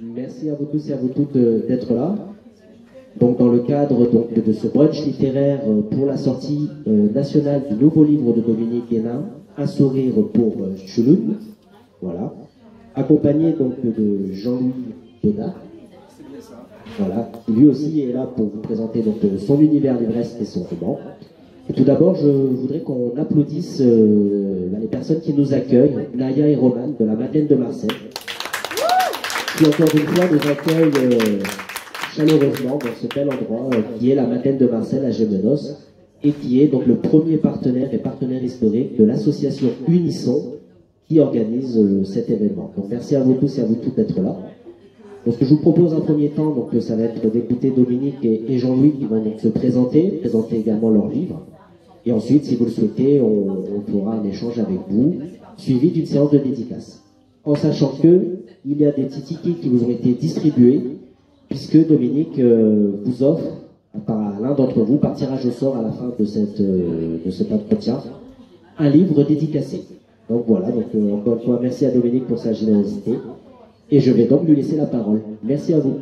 Merci à vous tous et à vous toutes d'être là. Donc, dans le cadre de ce brunch littéraire pour la sortie nationale du nouveau livre de Dominique Guénin, Un sourire pour Chouloun, voilà, accompagné donc de Jean-Louis Donat, voilà, qui lui aussi est là pour vous présenter donc son univers livresque et son roman. Et tout d'abord, je voudrais qu'on applaudisse les personnes qui nous accueillent, Naya et Roman de la Madeleine de Marseille, qui encore une fois nous accueillent chaleureusement dans ce bel endroit qui est la Madeleine de Marseille à Gémenos et qui est donc le premier partenaire et partenaire historique de l'association Unisson qui organise cet événement. Donc merci à vous tous et à vous toutes d'être là. Donc je vous propose un premier temps, donc ça va être d'écouter Dominique et Jean-Louis qui vont donc se présenter également leur livre. Et ensuite, si vous le souhaitez, on fera un échange avec vous, suivi d'une séance de dédicace. En sachant que il y a des petits tickets qui vous ont été distribués, puisque Dominique vous offre, par l'un d'entre vous, par tirage au sort à la fin de cet entretien, un livre dédicacé. Donc voilà, donc encore une fois, merci à Dominique pour sa générosité. Et je vais donc lui laisser la parole. Merci à vous.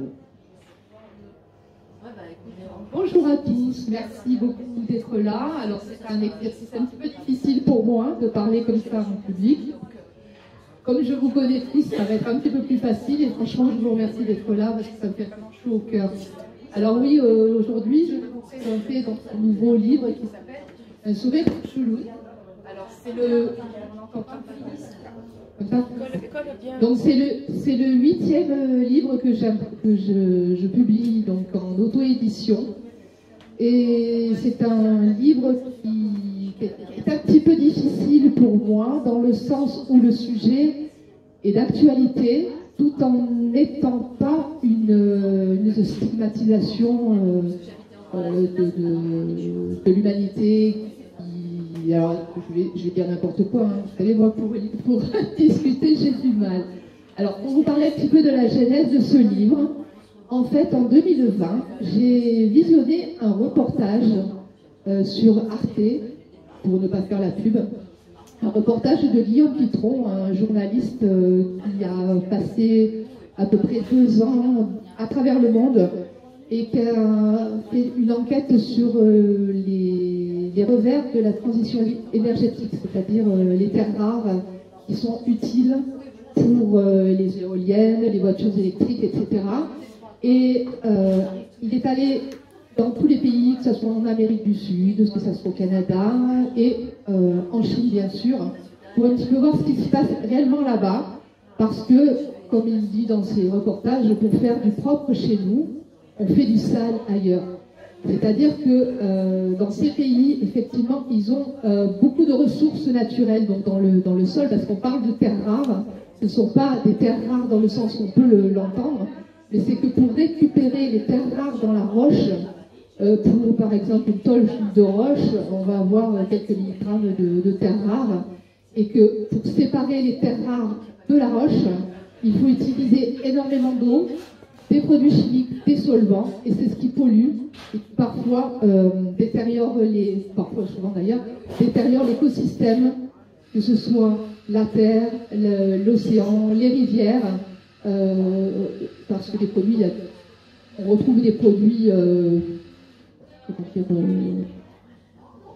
Bonjour à tous, merci beaucoup d'être là. Alors c'est un exercice un petit peu difficile pour moi de parler comme ça en public. Comme je vous connais tous, ça va être un petit peu plus facile et franchement je vous remercie d'être là parce que ça me fait vraiment chaud au cœur. Alors oui, aujourd'hui je vais vous présenter donc un nouveau livre qui s'appelle Un sourire pour Chouloun. Alors c'est le... Donc c'est le 8e livre que je publie donc en auto-édition. Et c'est un livre qui est un petit peu difficile pour moi, dans le sens où le sujet est d'actualité, tout en n'étant pas une stigmatisation de l'humanité. Alors, je vais dire n'importe quoi, hein. Vous savez, moi, pour discuter, j'ai du mal. Alors, pour vous parler un petit peu de la genèse de ce livre, en fait, en 2020, j'ai visionné un reportage sur Arte, pour ne pas faire la pub, un reportage de Guillaume Pitron, un journaliste qui a passé à peu près 2 ans à travers le monde et qui a fait une enquête sur les revers de la transition énergétique, c'est-à-dire les terres rares qui sont utiles pour les éoliennes, les voitures électriques, etc. Et il est allé dans tous les pays, que ce soit en Amérique du Sud, que ce soit au Canada et en Chine, bien sûr, pour un petit peu voir ce qui se passe réellement là-bas. Parce que, comme il dit dans ses reportages, pour faire du propre chez nous, on fait du sale ailleurs. C'est-à-dire que dans ces pays, effectivement, ils ont beaucoup de ressources naturelles donc dans le sol, parce qu'on parle de terres rares. Ce ne sont pas des terres rares dans le sens qu'on peut l'entendre, mais c'est que pour récupérer les terres rares dans la roche, pour par exemple une tôle de roche, on va avoir quelques milligrammes de terres rares, et que pour séparer les terres rares de la roche, il faut utiliser énormément d'eau, des produits chimiques, des solvants, et c'est ce qui pollue, et qui parfois détériore souvent d'ailleurs, détériore l'écosystème, que ce soit la terre, l'océan, les rivières, parce que les produits, on retrouve des produits,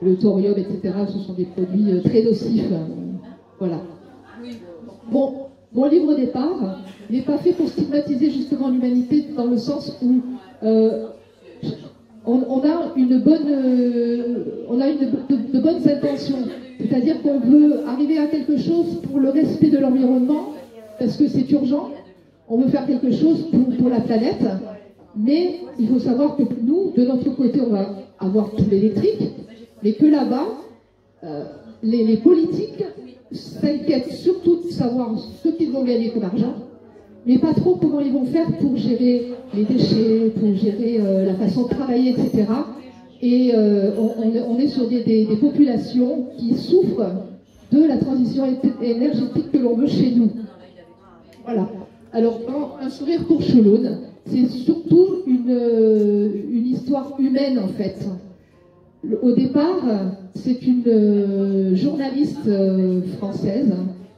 le thorium, etc., ce sont des produits très nocifs, voilà. Bon, mon livre au départ n'est pas fait pour stigmatiser justement l'humanité dans le sens où on a de bonnes intentions, c'est-à-dire qu'on veut arriver à quelque chose pour le respect de l'environnement, parce que c'est urgent, on veut faire quelque chose pour la planète, mais il faut savoir que nous, de notre côté, on va avoir tout l'électrique, mais que là-bas, les politiques s'inquiètent surtout de savoir ce qu'ils vont gagner comme argent, mais pas trop comment ils vont faire pour gérer les déchets, pour gérer la façon de travailler, etc. Et on est sur des populations qui souffrent de la transition énergétique que l'on veut chez nous. Voilà. Alors, dans Un sourire pour Chouloun, c'est surtout une histoire humaine, en fait. Au départ, c'est une journaliste française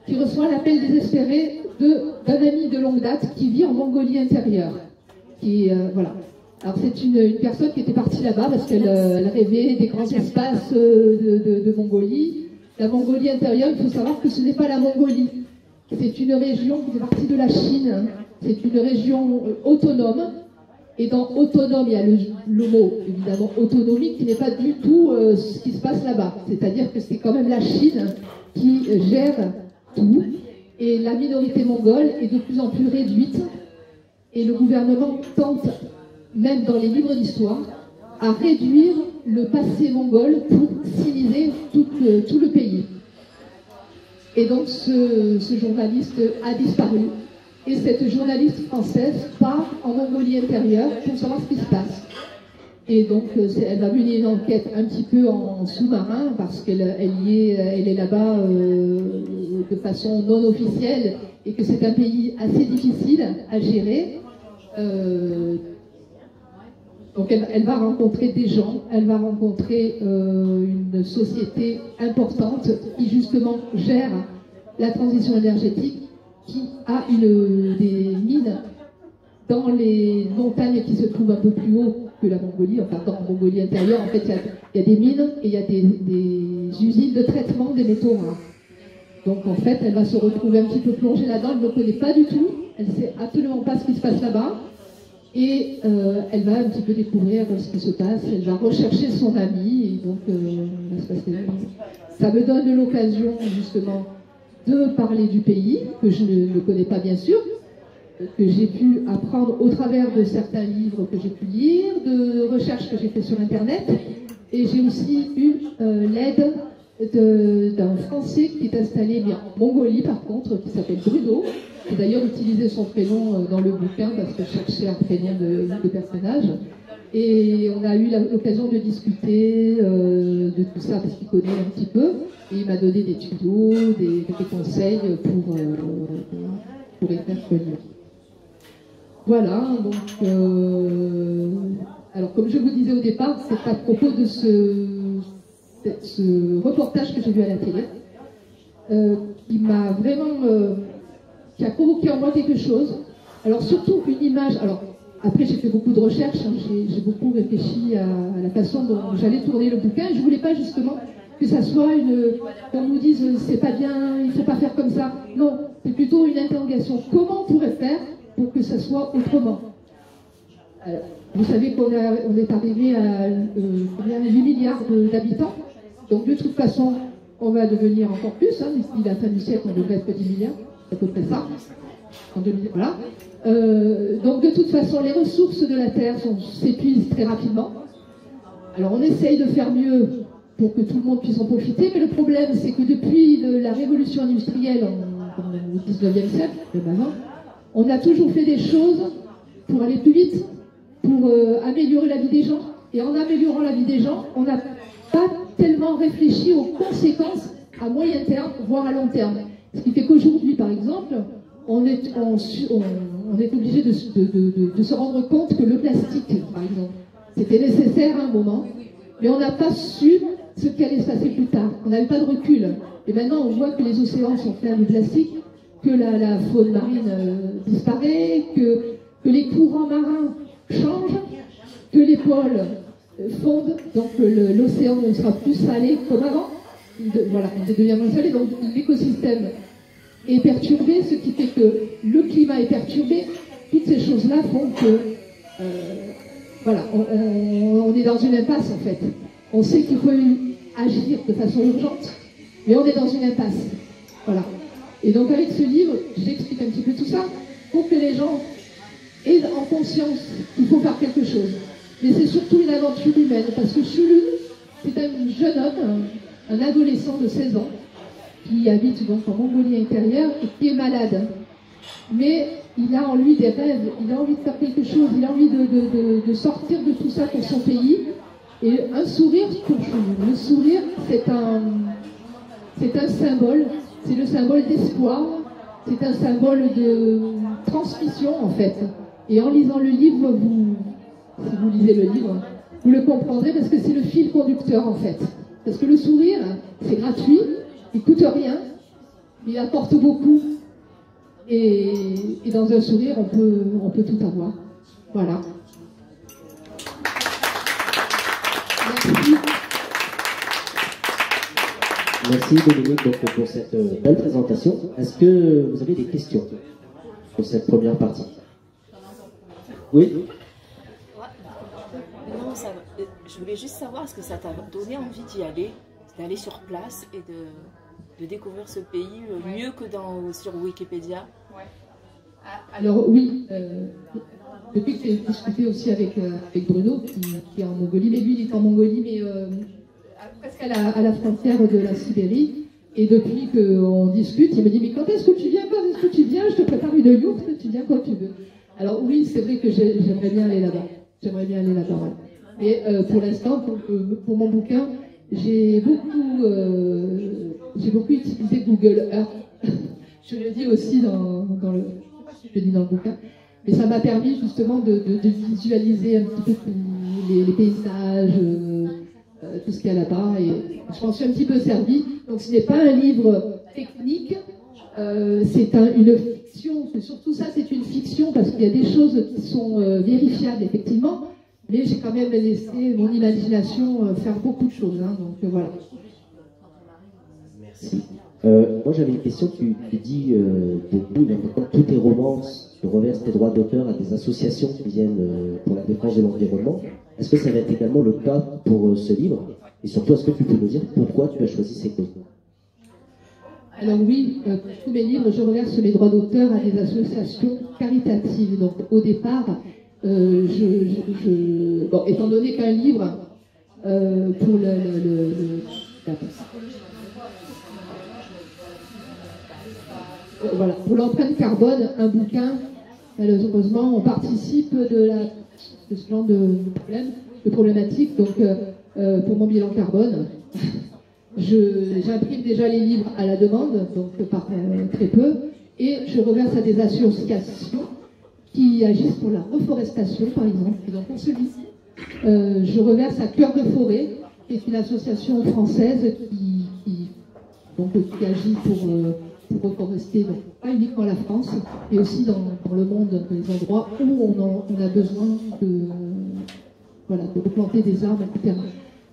qui reçoit l'appel désespéré de d'un ami de longue date qui vit en Mongolie intérieure. Voilà. Alors c'est une personne qui était partie là-bas parce qu'elle rêvait des grands espaces de Mongolie. La Mongolie intérieure, il faut savoir que ce n'est pas la Mongolie. C'est une région qui fait partie de la Chine. C'est une région autonome. Et dans autonome, il y a le mot, évidemment, autonomie, qui n'est pas du tout ce qui se passe là-bas. C'est-à-dire que c'est quand même la Chine qui gère tout. Et la minorité mongole est de plus en plus réduite. Et le gouvernement tente, même dans les livres d'histoire, à réduire le passé mongol pour civiliser tout le pays. Et donc ce journaliste a disparu. Et cette journaliste française part en Mongolie intérieure pour savoir ce qui se passe. Et donc elle va mener une enquête un petit peu en sous-marin parce qu'elle est là-bas de façon non officielle et que c'est un pays assez difficile à gérer. Donc elle va rencontrer des gens, elle va rencontrer une société importante qui justement gère la transition énergétique, qui a des mines dans les montagnes qui se trouvent un peu plus haut que la Mongolie, enfin dans la Mongolie intérieure. En fait, il y a des mines et il y a des usines de traitement des métaux rares. Donc en fait, elle va se retrouver un petit peu plongée là-dedans, elle ne le connaît pas du tout, elle ne sait absolument pas ce qui se passe là-bas. Et elle va un petit peu découvrir ce qui se passe, elle va rechercher son ami, et donc ça me donne l'occasion justement de parler du pays, que je ne connais pas bien sûr, que j'ai pu apprendre au travers de certains livres que j'ai pu lire, de recherches que j'ai fait sur Internet, et j'ai aussi eu l'aide d'un Français qui est installé en Mongolie par contre, qui s'appelle Bruno. J'ai d'ailleurs utilisé son prénom dans le bouquin parce que je cherchais un prénom de personnage. Et on a eu l'occasion de discuter de tout ça parce qu'il connaît un petit peu. Et il m'a donné des tutos, des conseils pour écrire ce livre. Voilà, donc... alors comme je vous disais au départ, c'est à propos de ce reportage que j'ai vu à la télé, qui m'a vraiment... qui a provoqué en moi quelque chose. Alors surtout une image, alors après j'ai fait beaucoup de recherches, hein, j'ai beaucoup réfléchi à la façon dont j'allais tourner le bouquin, je ne voulais pas justement que ça soit qu'on nous dise c'est pas bien, il ne faut pas faire comme ça. Non, c'est plutôt une interrogation. Comment on pourrait faire pour que ça soit autrement? Alors, vous savez qu'on est arrivé à 8 milliards d'habitants, donc de toute façon on va devenir encore plus, hein, d'ici la fin du siècle on devrait être 10 milliards. À peu près ça. En 2000, voilà. Donc de toute façon, les ressources de la Terre s'épuisent très rapidement. Alors on essaye de faire mieux pour que tout le monde puisse en profiter, mais le problème c'est que depuis la révolution industrielle au 19e siècle, même avant, on a toujours fait des choses pour aller plus vite, pour améliorer la vie des gens. Et en améliorant la vie des gens, on n'a pas tellement réfléchi aux conséquences à moyen terme, voire à long terme. Ce qui fait qu'aujourd'hui, par exemple, on est obligé de se rendre compte que le plastique, par exemple, c'était nécessaire à un moment, mais on n'a pas su ce qui allait se passer plus tard. On n'avait pas de recul. Et maintenant, on voit que les océans sont pleins de plastique, que la faune marine disparaît, que les courants marins changent, que les pôles fondent, donc l'océan ne sera plus salé comme avant. Voilà, il devient moins salé, donc l'écosystème est perturbé, ce qui fait que le climat est perturbé. Toutes ces choses-là font que, voilà, on est dans une impasse en fait. On sait qu'il faut agir de façon urgente, mais on est dans une impasse. Voilà. Et donc avec ce livre, j'explique un petit peu tout ça pour que les gens aient en conscience qu'il faut faire quelque chose. Mais c'est surtout une aventure humaine, parce que Chulun, c'est un jeune homme, un adolescent de 16 ans, qui habite donc en Mongolie intérieure et qui est malade. Mais il a en lui des rêves, il a envie de faire quelque chose, il a envie de sortir de tout ça pour son pays. Et un sourire pour Chulun. Le sourire, c'est un symbole, c'est le symbole d'espoir, c'est un symbole de transmission en fait. Et en lisant le livre, si vous lisez le livre, vous le comprendrez parce que c'est le fil conducteur en fait. Parce que le sourire, c'est gratuit, il ne coûte rien, il apporte beaucoup. Et dans un sourire, on peut tout avoir. Voilà. Merci. Merci Dominique donc, pour cette belle présentation. Est-ce que vous avez des questions pour cette première partie? Oui. Non, je voulais juste savoir, est-ce que ça t'a donné envie d'y aller, d'aller sur place et de découvrir ce pays mieux que sur Wikipédia? Ouais. Alors oui, depuis que j'ai discuté aussi avec Bruno, qui est en Mongolie, mais lui il est en Mongolie, mais presque à la frontière de la Sibérie, et depuis qu'on discute, il me dit, mais quand est-ce que tu viens? Quand est-ce que tu viens? Je te prépare une yourte, tu viens quand tu veux. Alors oui, c'est vrai que j'aimerais bien aller là-bas. J'aimerais bien aller là-bas. Ouais. Mais pour l'instant, pour mon bouquin, j'ai beaucoup utilisé Google Earth. Je le dis aussi dans le... Je le dis dans le bouquin. Mais ça m'a permis justement de visualiser un petit peu les paysages, tout ce qu'il y a là-bas. Et je m'en suis un petit peu servi. Donc ce n'est pas un livre technique, c'est une fiction. Surtout ça, c'est une fiction parce qu'il y a des choses qui sont vérifiables, effectivement. Mais j'ai quand même laissé mon imagination faire beaucoup de choses. Hein, donc voilà. Merci. Moi j'avais une question, tu dis beaucoup, quand tous tes romances, tu reverses tes droits d'auteur à des associations qui viennent pour la défense de l'environnement. Est-ce que ça va être également le cas pour ce livre? Et surtout, est-ce que tu peux nous dire pourquoi tu as choisi ces causes? Alors oui, pour tous mes livres, je reverse mes droits d'auteur à des associations caritatives. Donc au départ, bon, étant donné qu'un livre, pour voilà, pour l'empreinte carbone, un bouquin, malheureusement, on participe de ce genre de problématique. Donc, pour mon bilan carbone, j'imprime déjà les livres à la demande, donc par très peu, et je reverse à des associations qui agissent pour la reforestation, par exemple. Et donc, pour celui-ci, je reverse à Cœur de Forêt, qui est une association française qui agit pour reforester, donc pas uniquement la France, mais aussi dans le monde, dans les endroits où on a besoin de replanter des arbres, etc.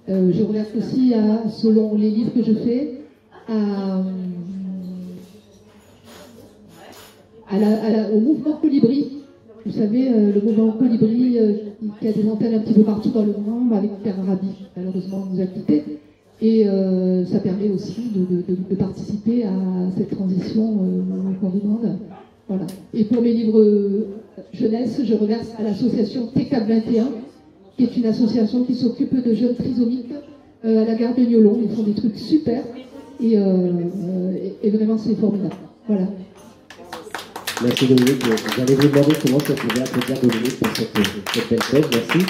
Je reverse aussi, selon les livres que je fais, au mouvement Colibri. Vous savez, le mouvement Colibri qui a des antennes un petit peu partout dans le monde, avec Pierre Arabi, malheureusement, nous a quittés. Et ça permet aussi de participer à cette transition qu'on demande. Voilà. Et pour mes livres jeunesse, je reverse à l'association TECAP 21, qui est une association qui s'occupe de jeunes trisomiques à la gare de Niolon. Ils font des trucs super et vraiment c'est formidable. Voilà. Merci Dominique. J'allais vous demander comment ça pouvait applaudir Dominique pour cette belle chose. Merci.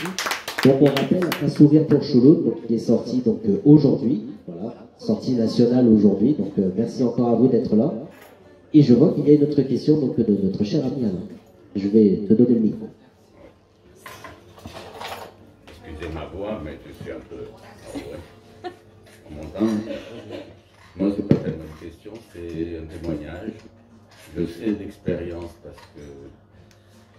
Donc on rappelle Un sourire pour Chouloud, donc qui est sorti donc aujourd'hui, voilà, sortie nationale aujourd'hui. Donc merci encore à vous d'être là. Et je vois qu'il y a une autre question donc de notre cher ami Alain. Je vais te donner le micro. Excusez ma voix, mais je suis un peu en montant. Moi, c'est pas tellement une question, c'est un témoignage. Je sais d'expérience parce que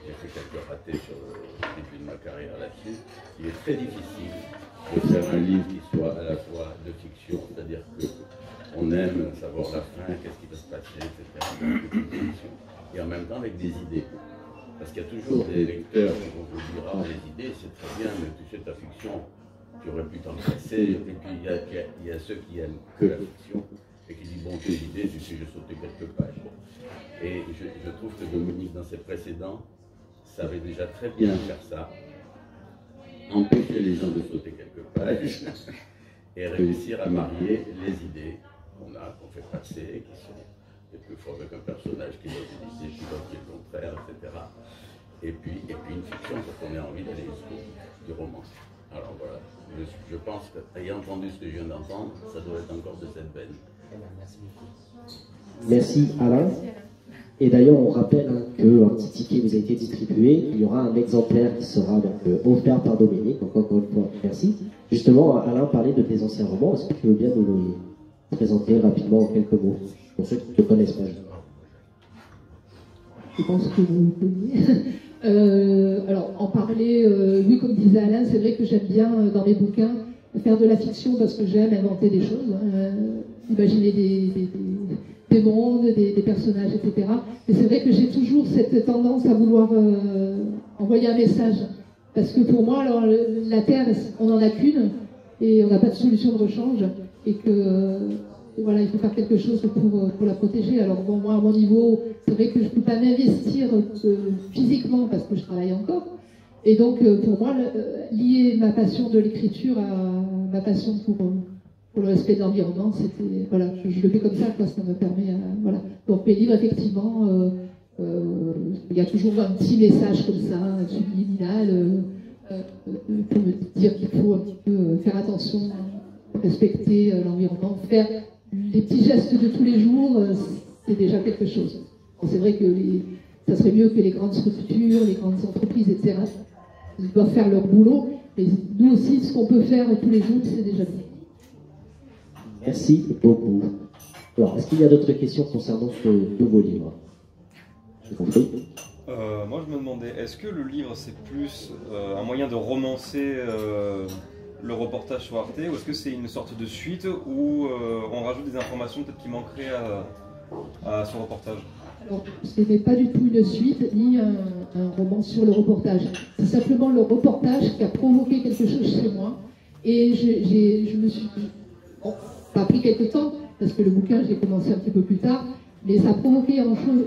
j'ai fait quelques ratés sur le début de ma carrière là-dessus. Il est très difficile de faire un livre qui soit à la fois de fiction, c'est-à-dire qu'on aime savoir la fin, qu'est-ce qui va se passer, etc. Et en même temps avec des idées. Parce qu'il y a toujours des lecteurs qui vont vous dire « Ah, les idées, c'est très bien, mais tu sais, ta fiction, tu aurais pu t'en passer. » Et puis il y a ceux qui aiment que la fiction et qui disent « Bon, tes idées, tu sais, j'ai sauté quelques pages. » Et je trouve que Dominique, dans ses précédents, savait déjà très bien faire ça, empêcher les gens de sauter quelques pages et réussir à marier les idées qu'on fait passer, qui sont quelquefois avec un personnage qui donne des idées, qui donne le contraire, etc. Et puis une fiction, parce qu'on a envie d'aller jusqu'au du roman. Alors voilà, je pense qu'ayant entendu ce que je viens d'entendre, ça doit être encore de cette veine. Merci Alain. Et d'ailleurs, on rappelle qu'un petit ticket vous a été distribué. Il y aura un exemplaire qui sera donc, offert par Dominique. Donc encore une fois, merci. Justement, Alain parlait de tes anciens romans. Est-ce que tu veux bien nous les présenter rapidement en quelques mots, pour ceux qui ne te connaissent pas? je pense que vous connaissez. Alors, en parler, oui, comme disait Alain, c'est vrai que j'aime bien, dans mes bouquins, faire de la fiction parce que j'aime inventer des choses, imaginer des mondes, des personnages, etc. Mais c'est vrai que j'ai toujours cette tendance à vouloir envoyer un message. Parce que pour moi, alors, la Terre, on n'en a qu'une, et on n'a pas de solution de rechange, et que voilà, il faut faire quelque chose pour la protéger. Alors bon, moi, à mon niveau, c'est vrai que je ne peux pas m'investir physiquement parce que je travaille encore. Et donc, pour moi, lier ma passion de l'écriture à ma passion pour le respect de l'environnement, c'était, voilà, je le fais comme ça, quoi, ça me permet, voilà. Donc mes livres, effectivement, il y a toujours un petit message comme ça, subliminal, pour me dire qu'il faut un petit peu faire attention, respecter l'environnement, faire les petits gestes de tous les jours, c'est déjà quelque chose. Bon, c'est vrai que ça serait mieux que les grandes structures, les grandes entreprises, etc., ils doivent faire leur boulot, mais nous aussi, ce qu'on peut faire tous les jours, c'est déjà bien. Merci beaucoup. Alors, est-ce qu'il y a d'autres questions concernant ce nouveau livre? J'ai compris. Moi, je me demandais, est-ce que le livre, c'est plus un moyen de romancer le reportage sur Arte, ou est-ce que c'est une sorte de suite où on rajoute des informations peut-être qui manqueraient à ce reportage? Alors, ce n'est pas du tout une suite, ni un roman sur le reportage. C'est simplement le reportage qui a provoqué quelque chose chez moi. Et je me suis dit, bon, ça a pris quelque temps, parce que le bouquin, je l'ai commencé un petit peu plus tard, mais ça a provoqué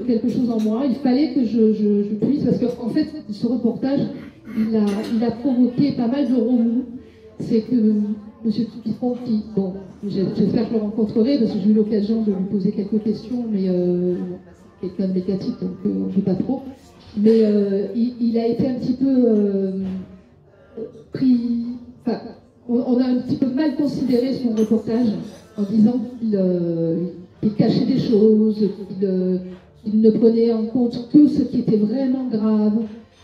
quelque chose en moi. Il fallait que je puisse, parce qu'en fait, ce reportage, il a provoqué pas mal de remous. C'est que M. Toupifon, bon, j'espère que je le rencontrerai, parce que j'ai eu l'occasion de lui poser quelques questions, mais quelqu'un de médiatique, donc on ne joue pas trop. Mais il a été un petit peu pris... Enfin, on a un petit peu mal considéré son reportage en disant qu'il cachait des choses, qu'il ne prenait en compte que ce qui était vraiment grave.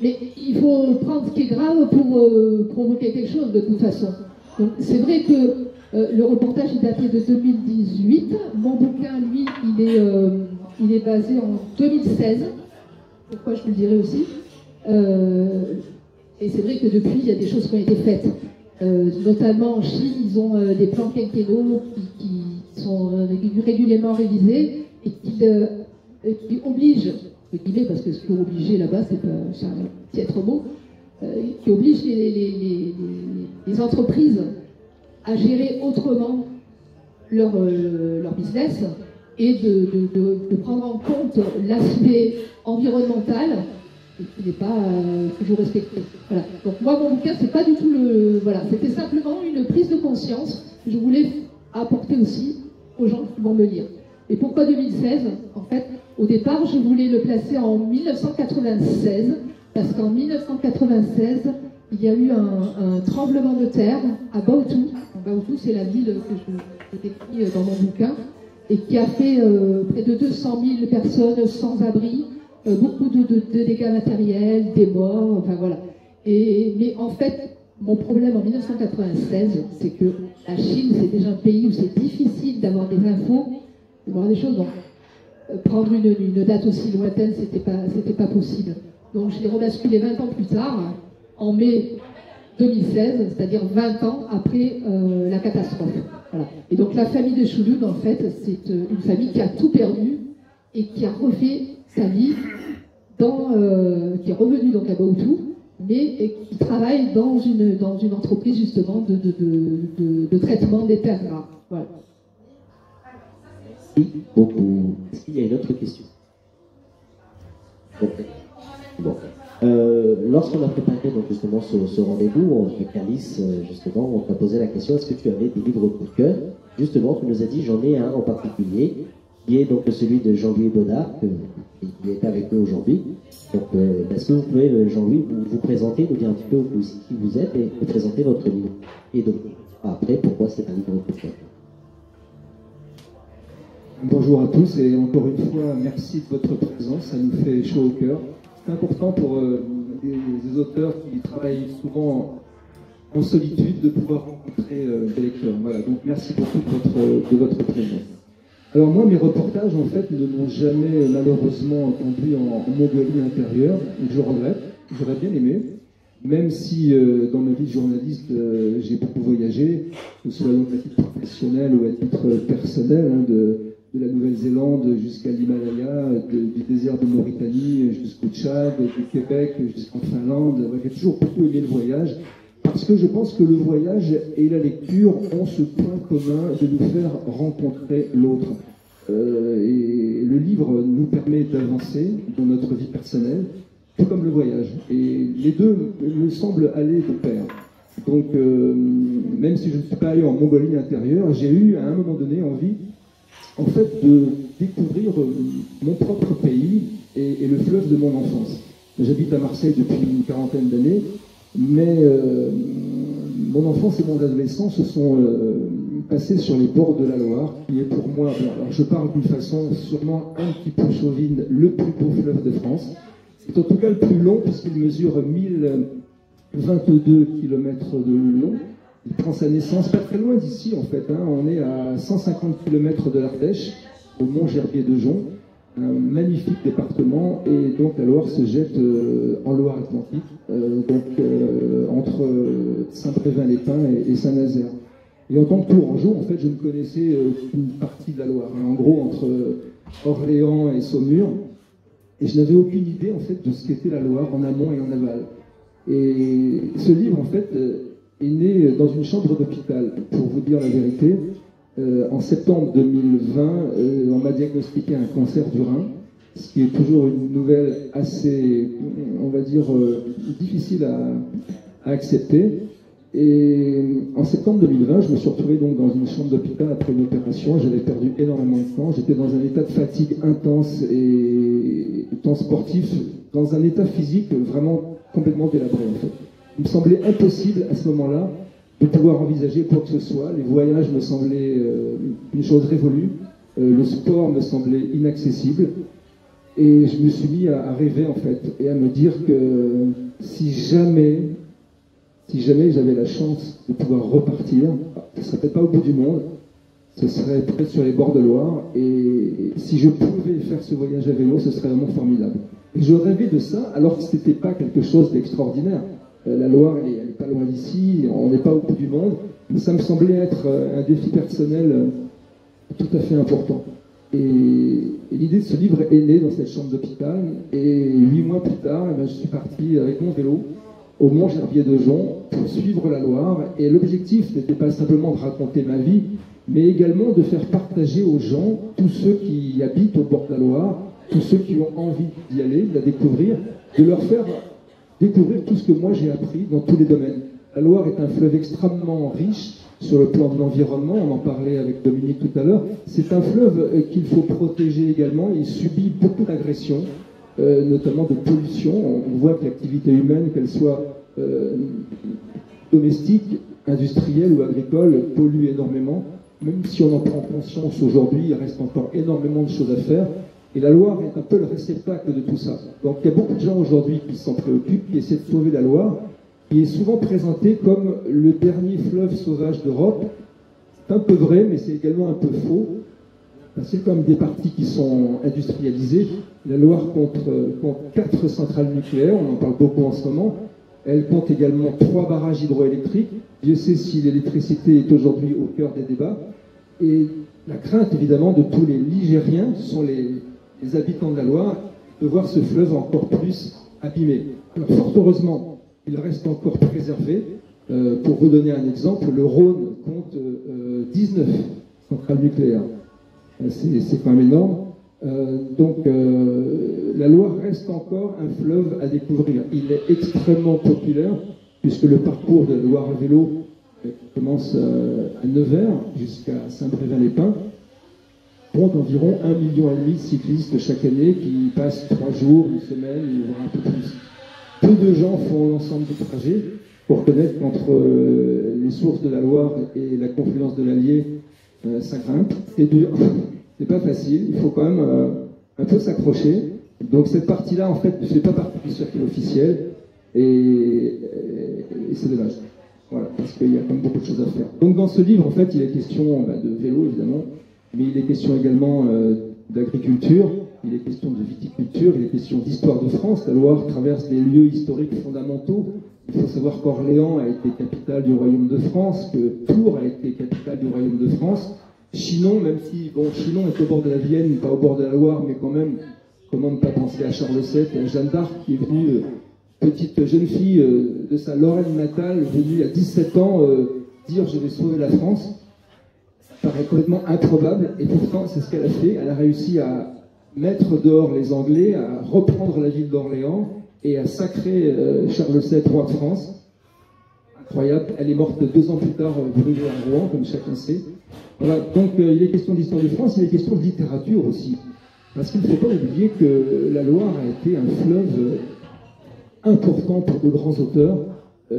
Mais il faut prendre ce qui est grave pour provoquer quelque chose de toute façon. Donc c'est vrai que le reportage est daté de 2018. Mon bouquin, lui, il est basé en 2016. Pourquoi je vous le dirai aussi. Et c'est vrai que depuis, il y a des choses qui ont été faites. Notamment en Chine, ils ont des plans quinquennaux qui sont régulièrement révisés et qui obligent, parce que ce qui est obligé là-bas, c'est un petit être mot, qui oblige les entreprises à gérer autrement leur business et de prendre en compte l'aspect environnemental qui n'est pas toujours respecté. Voilà. Donc moi, mon bouquin, c'est pas du tout voilà, c'était simplement une prise de conscience que je voulais apporter aussi aux gens qui vont me lire. Et pourquoi 2016? En fait, au départ, je voulais le placer en 1996, parce qu'en 1996, il y a eu un tremblement de terre à Baotou. Baotou, c'est la ville que je décris dans mon bouquin, et qui a fait près de 200 000 personnes sans abri, beaucoup de dégâts matériels, des morts, enfin voilà. Mais en fait, mon problème en 1996, c'est que la Chine, c'est déjà un pays où c'est difficile d'avoir des infos, d'avoir des choses. Donc, prendre une date aussi lointaine, c'était pas possible. Donc, je l'ai rebasculé 20 ans plus tard, en mai 2016, c'est-à-dire 20 ans après la catastrophe. Voilà. Et donc, la famille de Chouloud, en fait, c'est une famille qui a tout perdu et qui a refait sa vie qui est revenue donc à Baotou, mais qui travaille dans une entreprise justement de traitement des terres rares. Voilà. Merci beaucoup. Est-ce qu'il y a une autre question? Bon. Lorsqu'on a préparé donc justement ce rendez-vous avec Alice, justement, on t'a posé la question, est-ce que tu avais des livres coup de cœur? Justement, tu nous as dit, j'en ai un en particulier, qui est donc celui de Jean-Louis Baudard, qui est avec nous aujourd'hui. Donc, est-ce que vous pouvez, Jean-Louis, vous présenter, nous dire un petit peu qui vous êtes et présenter votre livre? Et donc, après, pourquoi c'est un livre coup de cœur? Bonjour à tous et encore une fois, merci de votre présence, ça nous fait chaud au cœur. C'est important pour des auteurs qui travaillent souvent en solitude de pouvoir rencontrer des lecteurs. Voilà, donc merci beaucoup de votre présence. Alors moi, mes reportages, en fait, ne m'ont jamais malheureusement conduit en Mongolie intérieure, et je regrette, j'aurais bien aimé, même si dans ma vie de journaliste, j'ai beaucoup voyagé, que ce soit donc à titre professionnel ou à titre personnel, hein, de la Nouvelle-Zélande jusqu'à l'Himalaya, du désert de Mauritanie jusqu'au Tchad, du Québec jusqu'en Finlande. J'ai toujours beaucoup aimé le voyage, parce que je pense que le voyage et la lecture ont ce point commun de nous faire rencontrer l'autre. Et le livre nous permet d'avancer dans notre vie personnelle, tout comme le voyage. Et les deux me semblent aller de pair. Donc, même si je ne suis pas allé en Mongolie intérieure, j'ai eu à un moment donné envie, en fait, de découvrir mon propre pays et le fleuve de mon enfance. J'habite à Marseille depuis une quarantaine d'années, mais mon enfance et mon adolescence se sont passés sur les bords de la Loire, qui est pour moi, alors je parle d'une façon sûrement un petit peu chauvine, le plus beau fleuve de France. C'est en tout cas le plus long, puisqu'il mesure 1022 km de long. Il prend sa naissance pas très loin d'ici, en fait. Hein. On est à 150 km de l'Ardèche, au Mont-Gerbier de Jonc, un magnifique département, et donc la Loire se jette en Loire-Atlantique, entre Saint-Brévin-les-Pins et Saint-Nazaire. Et en tant que Tourangeau, en fait, je ne connaissais qu'une partie de la Loire, hein, en gros entre Orléans et Saumur, et je n'avais aucune idée, en fait, de ce qu'était la Loire en amont et en aval. Et ce livre, en fait, est né dans une chambre d'hôpital, pour vous dire la vérité. En septembre 2020, on m'a diagnostiqué un cancer du rein, ce qui est toujours une nouvelle assez, on va dire, difficile à accepter. Et en septembre 2020, je me suis retrouvé donc dans une chambre d'hôpital après une opération. J'avais perdu énormément de temps. J'étais dans un état de fatigue intense et temps sportif, dans un état physique vraiment complètement délabré en fait. Il me semblait impossible à ce moment-là de pouvoir envisager quoi que ce soit. Les voyages me semblaient une chose révolue. Le sport me semblait inaccessible. Et je me suis mis à rêver en fait et à me dire que si jamais j'avais la chance de pouvoir repartir, ce serait peut-être pas au bout du monde, ce serait peut-être sur les bords de Loire, et si je pouvais faire ce voyage à vélo, ce serait vraiment formidable. Et je rêvais de ça, alors que ce n'était pas quelque chose d'extraordinaire. La Loire, elle n'est pas loin d'ici, on n'est pas au bout du monde, mais ça me semblait être un défi personnel tout à fait important. Et l'idée de ce livre est née dans cette chambre d'hôpital, et 8 mois plus tard, je suis parti avec mon vélo au Mont-Gerbier de Jonc pour suivre la Loire, et l'objectif n'était pas simplement de raconter ma vie, mais également de faire partager aux gens, tous ceux qui habitent au bord de la Loire, tous ceux qui ont envie d'y aller, de la découvrir, de leur faire découvrir tout ce que moi j'ai appris dans tous les domaines. La Loire est un fleuve extrêmement riche sur le plan de l'environnement, on en parlait avec Dominique tout à l'heure. C'est un fleuve qu'il faut protéger également, il subit beaucoup d'agressions, notamment de pollution. On voit que l'activité humaine, qu'elle soit domestique, industrielle ou agricole, pollue énormément. Même si on en prend conscience aujourd'hui, il reste encore énormément de choses à faire. Et la Loire est un peu le réceptacle de tout ça. Donc il y a beaucoup de gens aujourd'hui qui s'en préoccupent, qui essaient de sauver la Loire, qui est souvent présentée comme le dernier fleuve sauvage d'Europe. C'est un peu vrai, mais c'est également un peu faux. C'est comme des parties qui sont industrialisées. La Loire compte 4 centrales nucléaires, on en parle beaucoup en ce moment. Elle compte également 3 barrages hydroélectriques. Dieu sait si l'électricité est aujourd'hui au cœur des débats. Et la crainte, évidemment, de tous les Ligériens, ce sont les habitants de la Loire, de voir ce fleuve encore plus abîmé. Alors, fort heureusement, il reste encore préservé. Pour vous donner un exemple, le Rhône compte 19 centrales nucléaires. C'est quand même énorme. La Loire reste encore un fleuve à découvrir. Il est extrêmement populaire, puisque le parcours de la Loire à vélo commence à Nevers jusqu'à Saint-Brévin-les-Pins. Compte environ 1,5 million de cyclistes chaque année qui passent 3 jours, une semaine, voire un peu plus. Peu de gens font l'ensemble du trajet. Pour reconnaître qu'entre les sources de la Loire et la confluence de l'Allier, ça grimpe. C'est dur. C'est pas facile, il faut quand même un peu s'accrocher. Donc cette partie-là, en fait, ne fait pas partie du circuit officiel, et c'est dommage. Voilà, parce qu'il y a quand même beaucoup de choses à faire. Donc dans ce livre, en fait, il est question de vélo, évidemment, mais il est question également d'agriculture, il est question de viticulture, il est question d'histoire de France. La Loire traverse des lieux historiques fondamentaux. Il faut savoir qu'Orléans a été capitale du royaume de France, que Tours a été capitale du royaume de France. Chinon, même si Chinon est au bord de la Vienne, pas au bord de la Loire, mais quand même, comment ne pas penser à Charles VII et à Jeanne d'Arc qui est venue, petite jeune fille de sa Lorraine natale, venue à 17 ans dire je vais sauver la France. Ça paraît complètement improbable et pourtant c'est ce qu'elle a fait. Elle a réussi à mettre dehors les Anglais, à reprendre la ville d'Orléans et à sacrer Charles VII, roi de France. Incroyable. Elle est morte 2 ans plus tard brûlée à Rouen, comme chacun sait. Voilà. Donc il est question d'histoire de France, il est question de littérature aussi. Parce qu'il ne faut pas oublier que la Loire a été un fleuve important pour de grands auteurs.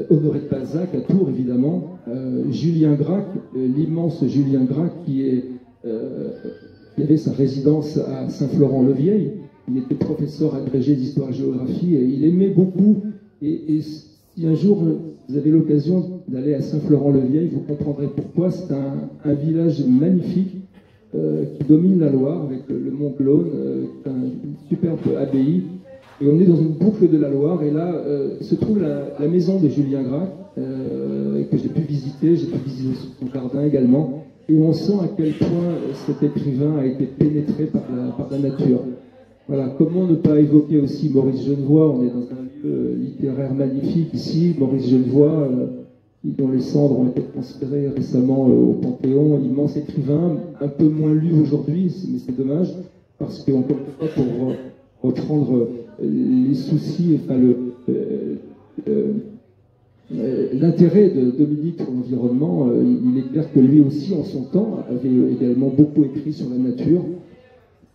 Honoré de Balzac, à Tours évidemment. Julien Gracq, l'immense Julien Gracq qui avait sa résidence à Saint-Florent-le-Vieil. Il était professeur agrégé d'histoire-géographie et il aimait beaucoup. Et si un jour vous avez l'occasion d'aller à Saint-Florent-le-Vieil, vous comprendrez pourquoi. C'est un village magnifique qui domine la Loire avec le mont Glone, une superbe abbaye. Et on est dans une boucle de la Loire et là se trouve la maison de Julien Gracq que j'ai pu visiter son jardin également. Et on sent à quel point cet écrivain a été pénétré par la nature. Voilà, comment ne pas évoquer aussi Maurice Genevoix. On est dans un lieu littéraire magnifique ici. Maurice Genevoix, dont les cendres ont été transférées récemment au Panthéon, immense écrivain, un peu moins lu aujourd'hui, mais c'est dommage, parce qu'on ne peut pas pour reprendre les soucis, enfin l'intérêt de Dominique pour l'environnement. Il est clair que lui aussi, en son temps, avait également beaucoup écrit sur la nature.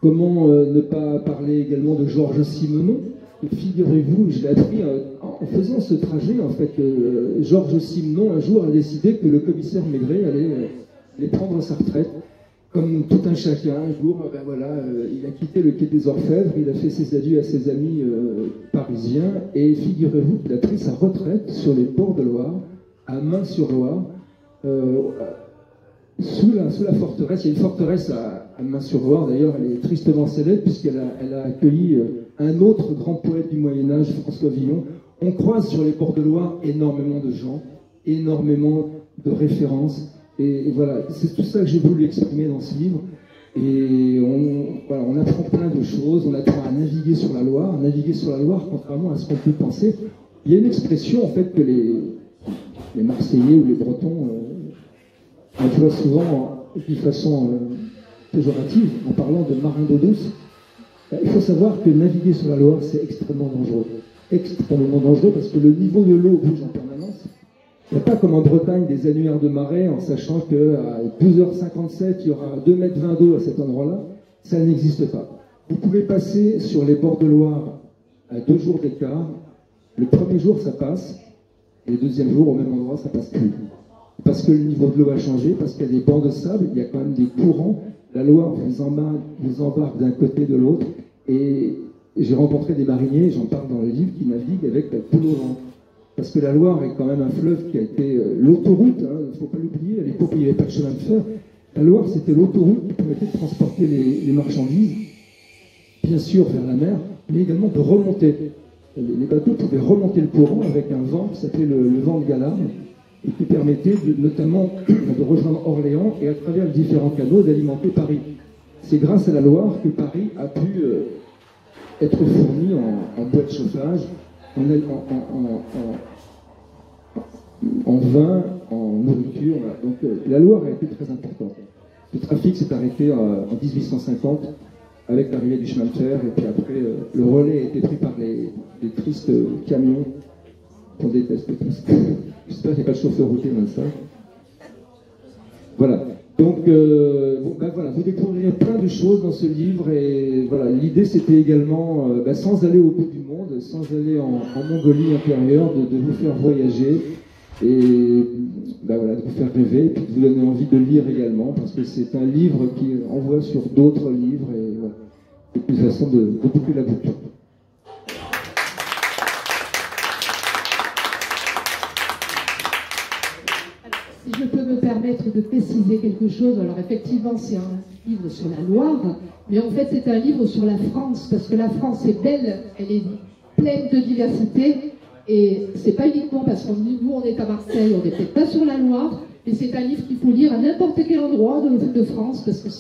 Comment ne pas parler également de Georges Simenon? Figurez-vous, je l'ai appris en faisant ce trajet, en fait, Georges Simenon, un jour, a décidé que le commissaire Maigret allait prendre sa retraite. Comme tout un chacun, un jour, il a quitté le quai des Orfèvres, il a fait ses adieux à ses amis parisiens, et figurez-vous qu'il a pris sa retraite sur les bords de Loire, à Main-sur-Loire, sous la forteresse. Il y a une forteresse à Main-sur-Loire, d'ailleurs, elle est tristement célèbre, puisqu'elle a accueilli un autre grand poète du Moyen-Âge, François Villon. On croise sur les bords de Loire énormément de gens, énormément de références. Et voilà, c'est tout ça que j'ai voulu exprimer dans ce livre. Et on apprend plein de choses, on apprend à naviguer sur la Loire. Naviguer sur la Loire, contrairement à ce qu'on peut penser. Il y a une expression, en fait, que les Marseillais ou les Bretons emploient souvent de façon péjorative, en parlant de marin d'eau douce. Il faut savoir que naviguer sur la Loire, c'est extrêmement dangereux. Extrêmement dangereux, parce que le niveau de l'eau bouge en permanence. Il n'y a pas comme en Bretagne des annuaires de marée en sachant qu'à 12h57, il y aura 2,20 mètres d'eau à cet endroit-là. Ça n'existe pas. Vous pouvez passer sur les bords de Loire à 2 jours d'écart. Le premier jour, ça passe. Et le deuxième jour, au même endroit, ça passe plus. Parce que le niveau de l'eau a changé, parce qu'il y a des bancs de sable, il y a quand même des courants. La Loire vous embarque d'un côté de l'autre. Et j'ai rencontré des mariniers, j'en parle dans le livre, qui naviguent avec la poule au vent. Parce que la Loire est quand même un fleuve qui a été l'autoroute, il ne faut pas l'oublier, à l'époque il n'y avait pas de chemin de fer. La Loire, c'était l'autoroute qui permettait de transporter les marchandises, bien sûr vers la mer, mais également de remonter. Les bateaux pouvaient remonter le courant avec un vent qui s'appelait le vent de Galarme, et qui permettait notamment de rejoindre Orléans et à travers les différents canaux d'alimenter Paris. C'est grâce à la Loire que Paris a pu être fourni en bois de chauffage, en vin, en nourriture. Voilà. Donc la Loire a été très importante. Le trafic s'est arrêté en 1850 avec l'arrivée du chemin de fer, et puis après le relais a été pris par les tristes camions qu'on déteste tous. J'espère qu'il n'y a pas de chauffeur routier dans ça. Voilà. Donc, voilà, vous découvrirez plein de choses dans ce livre, et voilà, l'idée c'était également, sans aller au bout du monde, sans aller en Mongolie intérieure, de vous faire voyager, et voilà, de vous faire rêver, et puis de vous donner envie de lire également, parce que c'est un livre qui envoie sur d'autres livres, et voilà, c'est une façon de boucler la boucle. Si je peux me permettre peut-être de préciser quelque chose. Alors effectivement, c'est un livre sur la Loire, mais en fait c'est un livre sur la France, parce que la France est belle, elle est pleine de diversité, et c'est pas uniquement parce que nous on est à Marseille, on n'est peut-être pas sur la Loire, mais c'est un livre qu'il faut lire à n'importe quel endroit de France, parce que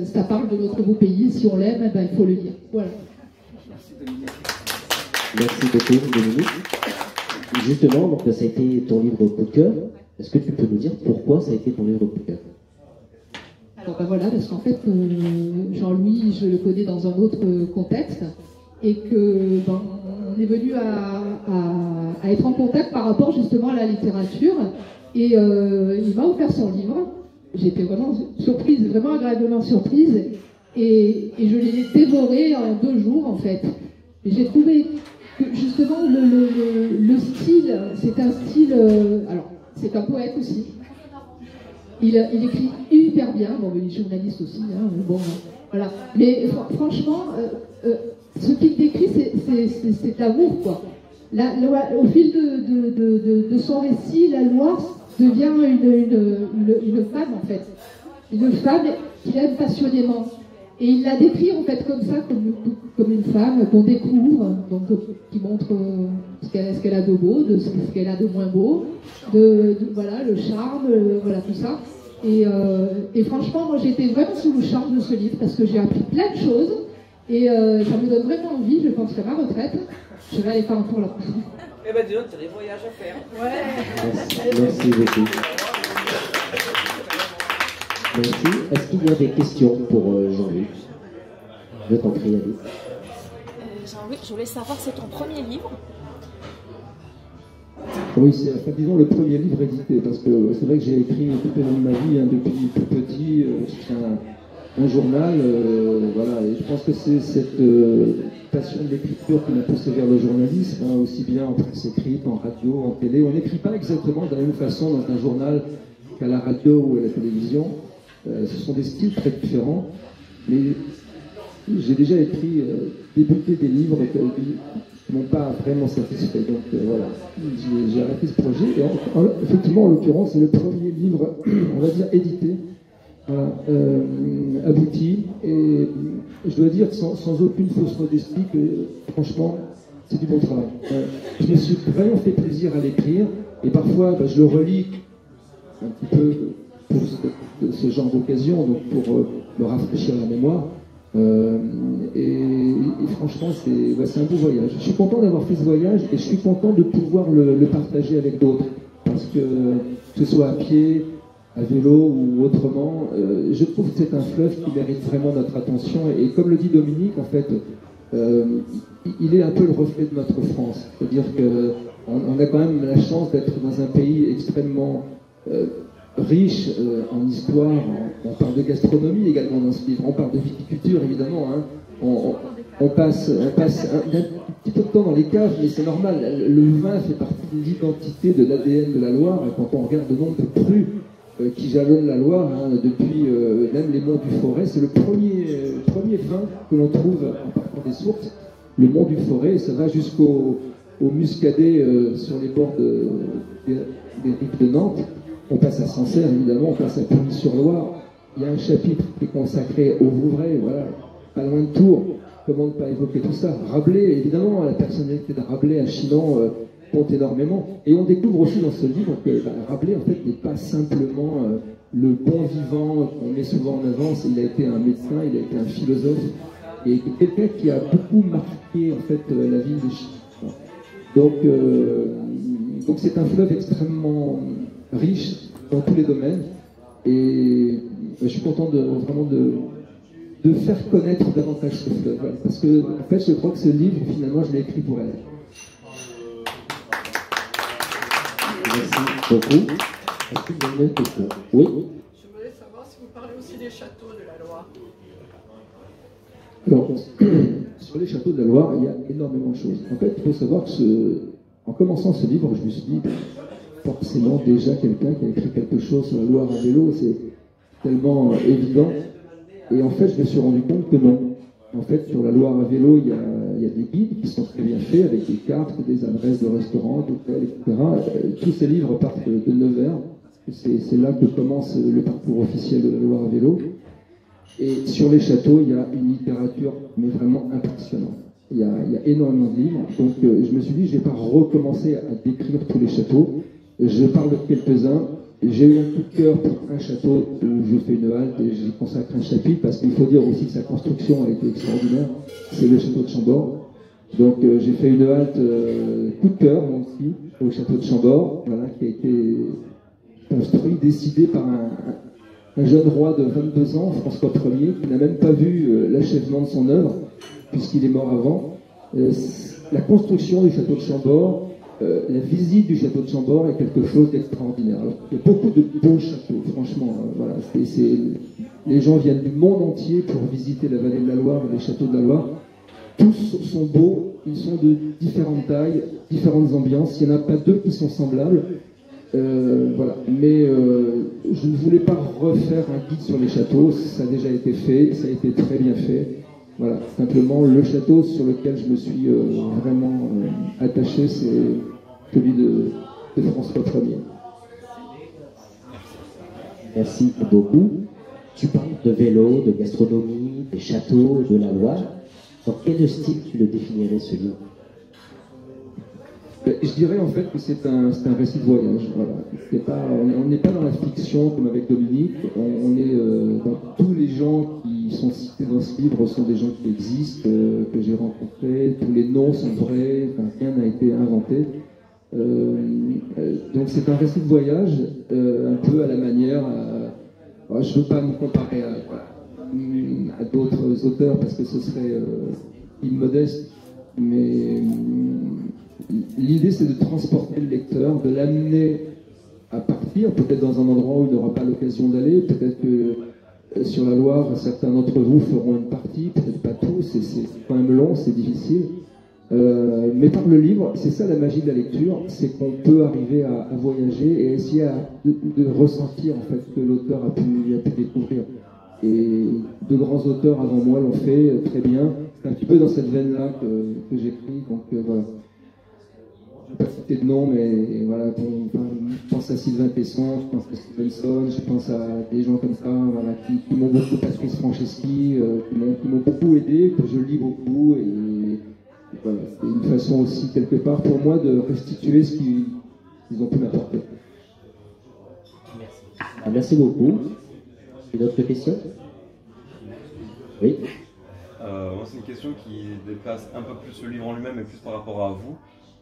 ça parle de notre beau pays, si on l'aime, ben, il faut le lire. Voilà. Merci beaucoup, Dominique. Justement, donc, ça a été ton livre coup de cœur. Est-ce que tu peux nous dire pourquoi ça a été ton livre coup de cœur? Alors ben voilà, parce qu'en fait, Jean-Louis, je le connais dans un autre contexte, et que ben, on est venu à être en contact par rapport justement à la littérature, et il m'a offert son livre. J'étais vraiment surprise, vraiment agréablement surprise, et je l'ai dévoré en 2 jours en fait. Et j'ai trouvé que justement le style, c'est un style, alors c'est un poète aussi. Il écrit hyper bien, bon, il est journaliste aussi, hein, bon, voilà. Mais franchement, ce qu'il décrit, c'est l'amour, quoi. Au fil de son récit, la Loire devient une femme, en fait. Une femme qu'il aime passionnément. Et il la décrit, en fait, comme ça, comme une femme qu'on découvre, donc, qui montre ce qu'elle a de beau, de ce qu'elle a de moins beau, voilà, le charme, voilà, tout ça. Et franchement, moi, j'étais vraiment sous le charme de ce livre, parce que j'ai appris plein de choses, et ça me donne vraiment envie, je pense qu'à ma retraite, je vais aller faire un tour là. Eh ben, dis donc, t'as des voyages à faire. Ouais. Merci beaucoup. Merci. Est-ce qu'il y a des questions pour Jean-Louis? Je t'en prie, Alice. Jean-Louis, je voulais savoir, c'est ton premier livre? Oui, c'est disons le premier livre édité, parce que c'est vrai que j'ai écrit tout au long de ma vie, hein, depuis tout petit, un journal, voilà, et je pense que c'est cette passion de l'écriture qui m'a poussé vers le journalisme, hein, aussi bien en presse écrite, en radio, en télé. On n'écrit pas exactement de la même façon dans un journal qu'à la radio ou à la télévision. Ce sont des styles très différents, mais j'ai déjà écrit, débuté des livres qui m'ont pas vraiment satisfait. Donc voilà, j'ai arrêté ce projet. Et effectivement, en l'occurrence, c'est le premier livre, on va dire, édité, voilà, abouti. Et je dois dire, sans aucune fausse modestie, que franchement, c'est du bon travail. Je me suis vraiment fait plaisir à l'écrire, et parfois, je le relis un petit peu pour ce genre d'occasion, donc pour me rafraîchir la mémoire. Et franchement, c'est un beau voyage. Je suis content d'avoir fait ce voyage, et je suis content de pouvoir le partager avec d'autres. Parce que ce soit à pied, à vélo ou autrement, je trouve que c'est un fleuve qui mérite vraiment notre attention. Et comme le dit Dominique, en fait, il est un peu le reflet de notre France. C'est-à-dire qu'on a quand même la chance d'être dans un pays extrêmement riche en histoire. On parle de gastronomie également dans ce livre, on parle de viticulture évidemment, hein. On passe un petit peu de temps dans les caves, mais c'est normal, le vin fait partie de l'identité de l'ADN de la Loire, et quand on regarde le nombre de crus qui jalonnent la Loire, hein, depuis même les monts du Forêt, c'est le premier vin que l'on trouve en partant des sources, le mont du Forêt, et ça va jusqu'au Muscadet sur les bords des rives de Nantes. On passe à Sancerre, évidemment, on passe à Pouilly-sur-Loire. Il y a un chapitre qui est consacré au Vouvray, voilà, pas loin de Tours. Comment ne pas évoquer tout ça? Rabelais, évidemment, la personnalité de Rabelais à Chinon compte énormément. Et on découvre aussi dans ce livre que Rabelais, en fait, n'est pas simplement le bon vivant qu'on met souvent en avant. Il a été un médecin, il a été un philosophe, et quelqu'un qui a beaucoup marqué, en fait, la ville de Chinon. Donc c'est un fleuve extrêmement riche dans tous les domaines, et je suis content vraiment de faire connaître davantage ce fleuve, voilà, parce que en fait je crois que ce livre finalement je l'ai écrit pour elle. Merci beaucoup. Est-ce que vous avez une question? Oui. Je voulais savoir si vous parlez aussi des châteaux de la Loire. Alors, sur les châteaux de la Loire, il y a énormément de choses. En fait, il faut savoir que en commençant ce livre, je me suis dit, forcément, déjà quelqu'un qui a écrit quelque chose sur la Loire à vélo, c'est tellement évident. Et en fait, je me suis rendu compte que non. En fait, sur la Loire à vélo, il y a des guides qui sont très bien faits, avec des cartes, des adresses de restaurants, d'hôtels, etc. Tous ces livres partent de Nevers. C'est là que commence le parcours officiel de la Loire à vélo. Et sur les châteaux, il y a une littérature, mais vraiment impressionnante. Il y a énormément de livres. Donc je me suis dit, je ne vais pas recommencer à décrire tous les châteaux. Je parle de quelques-uns. J'ai eu un coup de cœur pour un château où je fais une halte et j'y consacre un chapitre parce qu'il faut dire aussi que sa construction a été extraordinaire. C'est le château de Chambord. Donc j'ai fait une halte coup de cœur, moi aussi, au château de Chambord, voilà, qui a été construit, décidé par un jeune roi de 22 ans, François Ier, qui n'a même pas vu l'achèvement de son œuvre, puisqu'il est mort avant. La construction du château de Chambord, la visite du château de Chambord est quelque chose d'extraordinaire. Il y a beaucoup de bons châteaux, franchement. Voilà, les gens viennent du monde entier pour visiter la vallée de la Loire et les châteaux de la Loire. Tous sont beaux, ils sont de différentes tailles, différentes ambiances. Il n'y en a pas deux qui sont semblables. Voilà. Mais je ne voulais pas refaire un guide sur les châteaux. Ça a déjà été fait, ça a été très bien fait. Voilà, simplement le château sur lequel je me suis vraiment attaché, c'est celui de François Ier. Merci beaucoup. Tu parles de vélo, de gastronomie, des châteaux, de la Loire. Dans quel style tu le définirais, ce livre? Je dirais en fait que c'est un récit de voyage. Voilà. On n'est pas dans la fiction comme avec Dominique. On est dans tous les gens qui sont cités dans ce livre sont des gens qui existent, que j'ai rencontrés. Tous les noms sont vrais. Enfin, rien n'a été inventé. Donc c'est un récit de voyage, un peu à la manière. Je ne veux pas me comparer à d'autres auteurs parce que ce serait immodeste, mais l'idée c'est de transporter le lecteur, de l'amener à partir, peut-être dans un endroit où il n'aura pas l'occasion d'aller, peut-être que sur la Loire, certains d'entre vous feront une partie, peut-être pas tous, c'est quand même long, c'est difficile. Mais par le livre, c'est ça la magie de la lecture, c'est qu'on peut arriver à voyager et essayer de ressentir en fait ce que l'auteur a pu découvrir. Et de grands auteurs avant moi l'ont fait très bien. C'est un petit peu dans cette veine-là que j'écris. Donc voilà. Je ne vais pas citer de nom, mais voilà, je pense à Sylvain Tesson, je pense à Stevenson, je pense à des gens comme ça, voilà, qui m'ont beaucoup, Patrice Franceschi, qui m'ont beaucoup aidé, que je lis beaucoup. Et voilà, c'est une façon aussi, quelque part, pour moi, de restituer ce qu'ils ont pu m'apporter. Merci. Merci beaucoup. Une autre question? Oui. Moi, c'est une question qui dépasse un peu plus le livre en lui-même et plus par rapport à vous.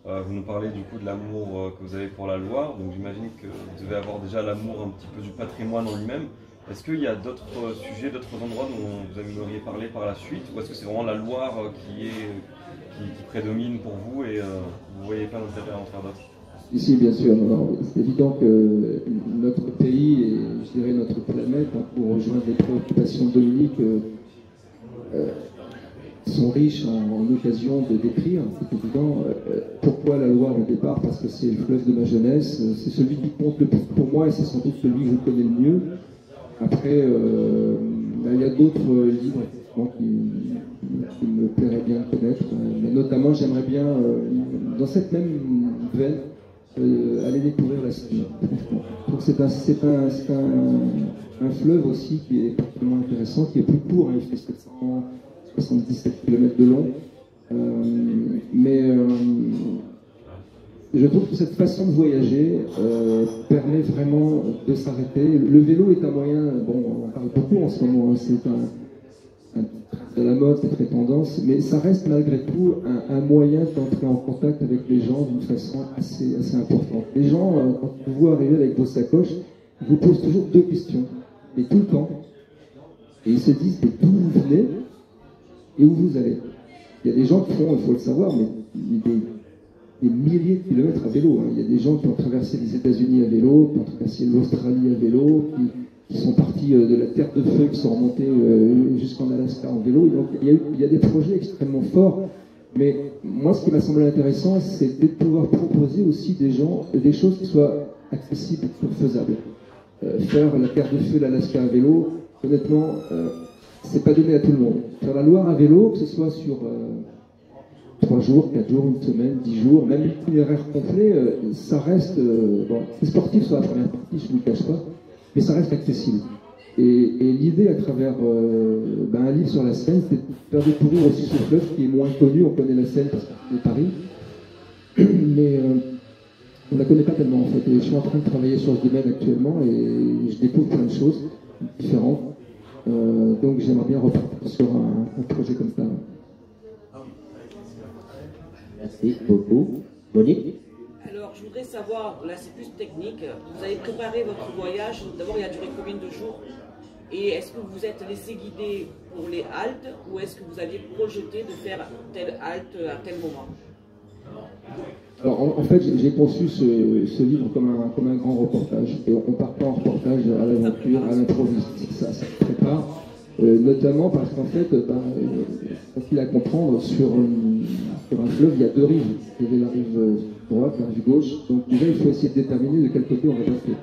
Vous nous parlez du coup de l'amour que vous avez pour la Loire, donc j'imagine que vous devez avoir déjà l'amour un petit peu du patrimoine en lui-même. Est-ce qu'il y a d'autres sujets, d'autres endroits dont vous aimeriez parler par la suite, ou est-ce que c'est vraiment la Loire qui prédomine pour vous et vous ne voyez pas l'intérêt à en faire d'autres? Ici, bien sûr, c'est évident que notre pays et je dirais notre planète, pour rejoindre les préoccupations de Dominique, sont riches en occasions de décrire, c'est évident. Pourquoi la Loire au départ? Parce que c'est le fleuve de ma jeunesse, c'est celui qui compte le plus pour moi et c'est sans doute celui que je connais le mieux. Après, il y a d'autres livres qui me plairaient bien connaître, mais notamment j'aimerais bien, dans cette même veine, aller découvrir la Seine. Donc c'est un fleuve aussi qui est particulièrement intéressant, qui est plus court, hein, il fait 777 km de long, mais je trouve que cette façon de voyager permet vraiment de s'arrêter. Le vélo est un moyen, bon, on en parle beaucoup en ce moment, hein, c'est de la mode, c'est très tendance, mais ça reste malgré tout un moyen d'entrer en contact avec les gens d'une façon assez importante. Les gens, quand vous voient arriver avec vos sacoches, ils vous posent toujours deux questions, et tout le temps, et ils se disent d'où vous venez et où vous allez. Il y a des gens qui font, il faut le savoir, mais des milliers de kilomètres à vélo. Hein. Il y a des gens qui ont traversé les États-Unis à vélo, qui ont traversé l'Australie à vélo, qui sont partis de la Terre de Feu, qui sont remontés jusqu'en Alaska en vélo. Donc, il y a des projets extrêmement forts. Mais moi, ce qui m'a semblé intéressant, c'est de pouvoir proposer aussi des choses qui soient accessibles et faisables. Faire la Terre de Feu, l'Alaska à vélo, honnêtement, c'est pas donné à tout le monde. Faire la Loire à vélo, que ce soit 3 jours, 4 jours, une semaine, 10 jours, même l'itinéraire complet, ça reste, bon, c'est sportif sur la première partie, je ne vous le cache pas, mais ça reste accessible. Et l'idée à travers un livre sur la Seine, c'est de faire découvrir aussi ce fleuve qui est moins connu. On connaît la Seine parce qu'on est Paris, mais on ne la connaît pas tellement en fait. Et je suis en train de travailler sur ce domaine actuellement et je découvre plein de choses différentes. Donc j'aimerais bien repartir sur un projet comme ça. Merci beaucoup. Monique? Alors, je voudrais savoir, là c'est plus technique, vous avez préparé votre voyage, d'abord il a duré combien de jours? Et est-ce que vous êtes laissé guider pour les haltes ou est-ce que vous aviez projeté de faire telle halte à tel moment? Alors en fait, j'ai conçu ce livre comme un grand reportage. Et on part pas en reportage à l'aventure, à l'improviste. Ça se prépare, notamment parce qu'en fait, facile à comprendre, sur un fleuve, il y a 2 rives. Il y avait la rive droite, la rive gauche. Donc déjà, il faut essayer de déterminer de quel côté on va passer.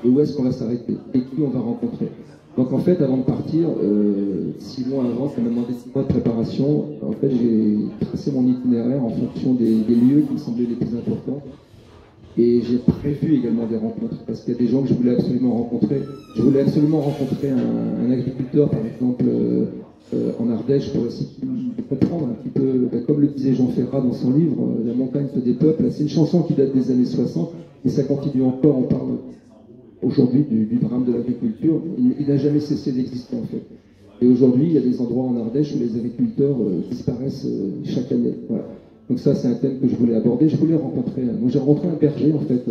Et où est-ce qu'on va s'arrêter. Et qui on va rencontrer. Donc en fait, avant de partir, 6 mois avant, ça m'a demandé 6 mois de préparation. En fait, j'ai tracé mon itinéraire en fonction des lieux qui me semblaient les plus importants. Et j'ai prévu également des rencontres, parce qu'il y a des gens que je voulais absolument rencontrer. Je voulais absolument rencontrer un agriculteur, par exemple, en Ardèche, pour essayer de comprendre un petit peu, comme le disait Jean Ferrat dans son livre, La montagne se dépeuple. C'est une chanson qui date des années 60, et ça continue encore, on parle aujourd'hui du drame de l'agriculture. Il n'a jamais cessé d'exister en fait. Et aujourd'hui, il y a des endroits en Ardèche où les agriculteurs disparaissent chaque année. Voilà. Donc ça, c'est un thème que je voulais aborder. Je voulais rencontrer, moi j'ai rencontré un berger en fait,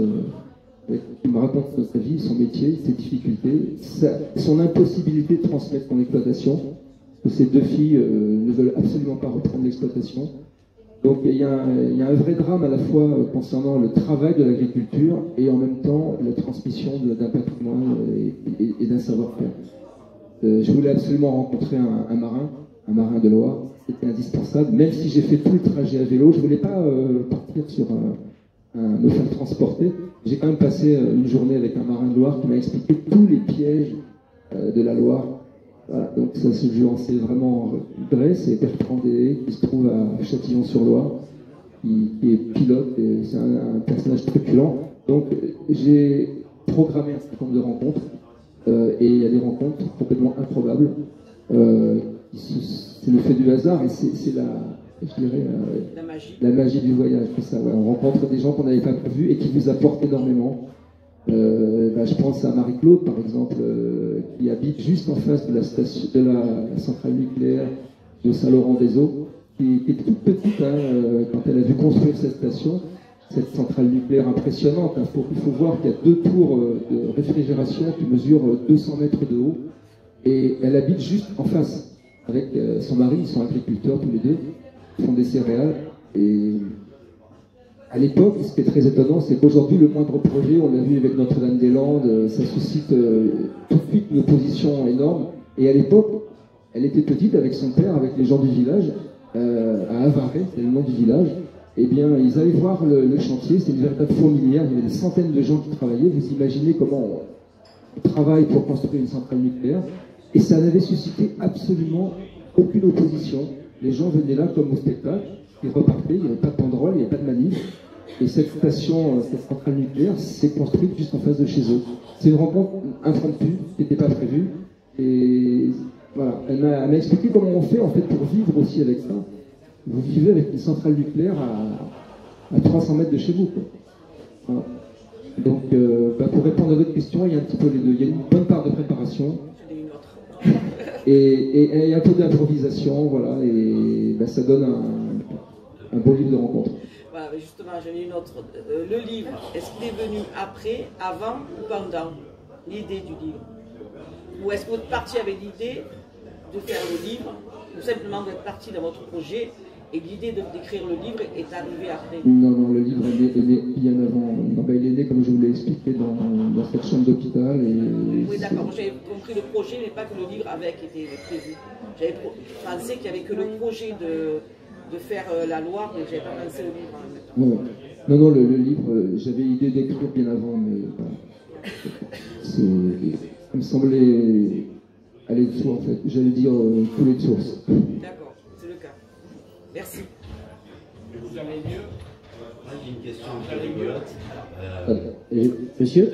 qui me raconte sa vie, son métier, ses difficultés, son impossibilité de transmettre son exploitation. Parce que ces 2 filles ne veulent absolument pas reprendre l'exploitation. Donc il y a un vrai drame à la fois concernant le travail de l'agriculture et en même temps la transmission d'un patrimoine et d'un savoir-faire. Je voulais absolument rencontrer un marin de Loire, c'était indispensable. Même si j'ai fait tout le trajet à vélo, je ne voulais pas partir sur me faire transporter. J'ai quand même passé une journée avec un marin de Loire qui m'a expliqué tous les pièges de la Loire. Voilà, donc ça se joue, c'est vraiment vrai, c'est Bertrand Délé qui se trouve à Châtillon-sur-Loire, qui est pilote, et c'est un personnage truculent. Donc j'ai programmé un certain nombre de rencontres, et il y a des rencontres complètement improbables. C'est le fait du hasard, et c'est la magie du voyage, c'est ça. Ouais. On rencontre des gens qu'on n'avait pas prévus et qui vous apportent énormément. Je pense à Marie-Claude, par exemple, qui habite juste en face de la centrale nucléaire de Saint-Laurent-des-Eaux, qui est toute petite quand elle a vu construire cette station, cette centrale nucléaire impressionnante. Il faut voir qu'il y a 2 tours de réfrigération qui mesurent 200 mètres de haut, et elle habite juste en face avec son mari. Ils sont agriculteurs tous les deux, ils font des céréales. Et à l'époque, ce qui est très étonnant, c'est qu'aujourd'hui, le moindre projet, on l'a vu avec Notre-Dame-des-Landes, ça suscite tout de suite une opposition énorme. Et à l'époque, elle était petite avec son père, avec les gens du village, à Avaray, c'est le nom du village. Eh bien, ils allaient voir le chantier, c'est une véritable fourmilière, il y avait des centaines de gens qui travaillaient. Vous imaginez comment on travaille pour construire une centrale nucléaire. Et ça n'avait suscité absolument aucune opposition. Les gens venaient là comme au spectacle. Ils repartaient, il n'y avait pas de banderole, il n'y avait pas de manif. Et cette station, cette centrale nucléaire, s'est construite juste en face de chez eux. C'est une rencontre impromptue, qui n'était pas prévue. Et voilà, elle m'a expliqué comment on fait en fait pour vivre aussi avec ça. Vous vivez avec une centrale nucléaire à 300 mètres de chez vous, quoi. Voilà. Donc, pour répondre à votre question, il y a un petit peu les deux. Il y a une bonne part de préparation et un peu d'improvisation, voilà, et ça donne un beau livre de rencontre. Voilà, mais justement, j'en ai une autre. Le livre, est-ce qu'il est venu après, avant ou pendant l'idée du livre? Ou est-ce que vous êtes parti avec l'idée de faire le livre, ou simplement d'être parti dans votre projet et l'idée d'écrire le livre est arrivée après? Non, le livre est né bien avant. Il est né, comme je vous l'ai expliqué, dans cette chambre d'hôpital. Oui, d'accord, j'avais compris le projet, mais pas que le livre avait été prévu. J'avais pensé qu'il n'y avait que le projet de faire la Loire, mais je n'avais pas pensé au livre. Non, le livre, j'avais l'idée d'écrire bien avant, mais ça me semblait aller de soi, en fait. J'allais dire couler de source. D'accord, c'est le cas. Merci. Moi, j'ai une question un peu rigolote. Monsieur?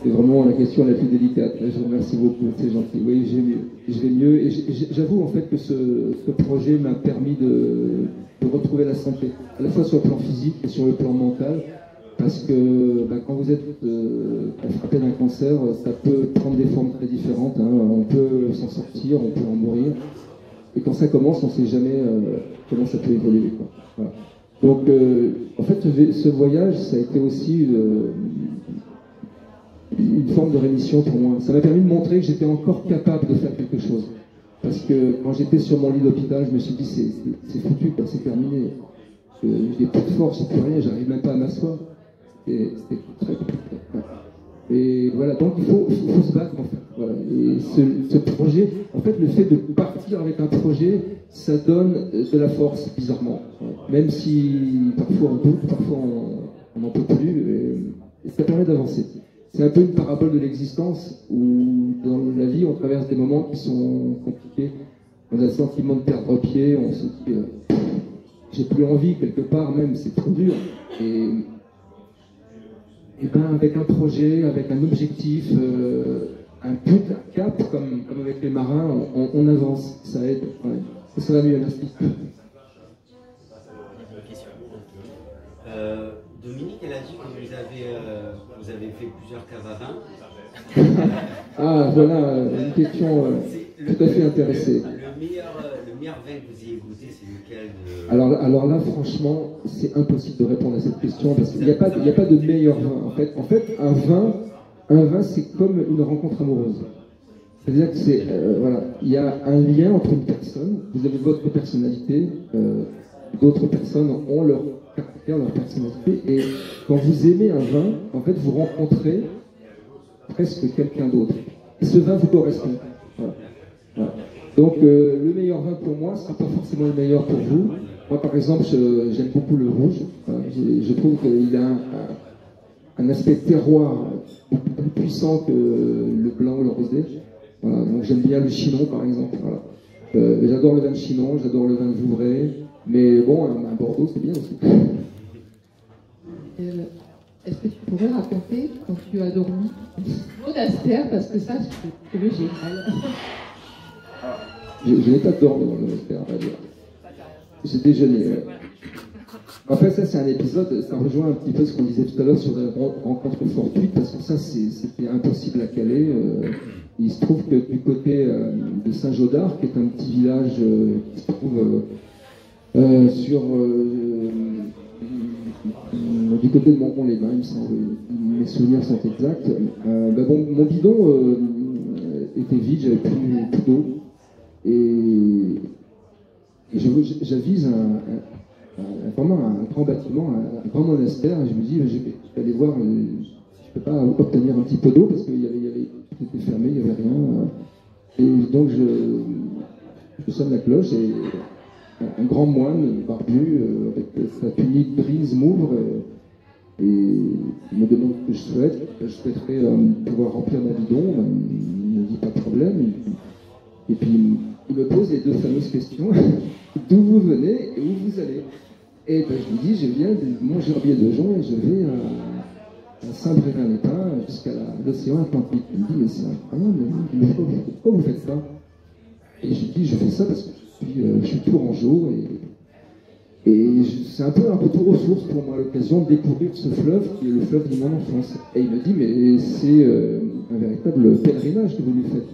C'est vraiment la question la plus délicate. Là, je vous remercie beaucoup, c'est gentil. Oui, j'ai mieux. Je vais mieux. Et j'avoue en fait que ce projet m'a permis de retrouver la santé, à la fois sur le plan physique et sur le plan mental. Parce que quand vous êtes frappé d'un cancer, ça peut prendre des formes très différentes. Hein. On peut s'en sortir, on peut en mourir. Et quand ça commence, on ne sait jamais comment ça peut évoluer, quoi. Voilà. Donc, en fait, ce voyage, ça a été aussi une forme de rémission pour moi. Ça m'a permis de montrer que j'étais encore capable de faire quelque chose. Parce que quand j'étais sur mon lit d'hôpital, je me suis dit, c'est foutu, c'est terminé. Je n'ai plus de force, j'ai plus rien, j'arrive même pas à m'asseoir. C'était très compliqué. Et voilà, donc il faut se battre en fait. Voilà. Et ce projet, en fait, le fait de partir avec un projet, ça donne de la force, bizarrement. Même si parfois on doute, parfois on n'en peut plus, et ça permet d'avancer. C'est un peu une parabole de l'existence où dans la vie on traverse des moments qui sont compliqués. On a le sentiment de perdre pied, on se dit j'ai plus envie quelque part même, c'est trop dur. Et bien avec un projet, avec un objectif, un but, un cap, comme avec les marins, on avance, ça aide. Ouais. Ça va mieux, merci. Dominique, elle a dit que vous avez fait plusieurs caves à vin. Ah, voilà, une question tout à fait intéressée. Le meilleur vin que vous ayez goûté, c'est lequel Alors là, franchement, c'est impossible de répondre à cette question parce qu'il n'y a pas de meilleur vin. En fait, un vin, c'est comme une rencontre amoureuse. C'est-à-dire que voilà, il y a un lien entre une personne. Vous avez votre personnalité, d'autres personnes ont leur caractère, leur personnalité, et quand vous aimez un vin, en fait, vous rencontrez presque quelqu'un d'autre. Et ce vin vous correspond. Voilà. Voilà. Donc, le meilleur vin pour moi ne sera pas forcément le meilleur pour vous. Moi, par exemple, j'aime beaucoup le rouge. Voilà. Je trouve qu'il a un aspect terroir beaucoup plus puissant que le blanc ou le rosé. Voilà. Donc, j'aime bien le chinon, par exemple. Voilà. J'adore le vin de chinon, j'adore le vin de Vouvray. Mais bon, un Bordeaux, c'est bien aussi. Est-ce que tu pourrais raconter quand tu as dormi au monastère? Parce que ça, je trouve génial. Je n'ai pas dormi dans le monastère, on va dire. J'ai déjeuné. En fait, ça, c'est un épisode, ça rejoint un petit peu ce qu'on disait tout à l'heure sur les rencontres fortuites, parce que ça, c'était impossible à caler. Il se trouve que du côté de Saint-Jaudard, qui est un petit village qui se trouve du côté de Montpont-les-Bains, il me semble, mes souvenirs sont exacts. Mon bidon était vide, j'avais plus d'eau, et j'avise vraiment un grand bâtiment, un grand monastère, et je me dis, je vais aller voir, je ne peux pas obtenir un petit peu d'eau, parce qu'il y avait tout était fermé, il n'y avait rien. Et donc je sonne la cloche, et un grand moine barbu avec sa tunique grise m'ouvre et me demande ce que je souhaite. Je souhaiterais pouvoir remplir ma bidon. Il me dit pas de problème. Et puis il me pose les deux fameuses questions d'où vous venez et où vous allez. Et je lui dis je viens de Montgerbier de Jonc et je vais à Saint-Brévin-les-Pins jusqu'à l'océan Atlantique. Il me dit mais c'est incroyable. Pourquoi vous faites ça? Et je lui dis je fais ça parce que je suis tourangeau et c'est un peu un retour aux sources pour moi, l'occasion de découvrir ce fleuve qui est le fleuve de mon enfance. Et il me dit mais c'est un véritable pèlerinage que vous nous faites.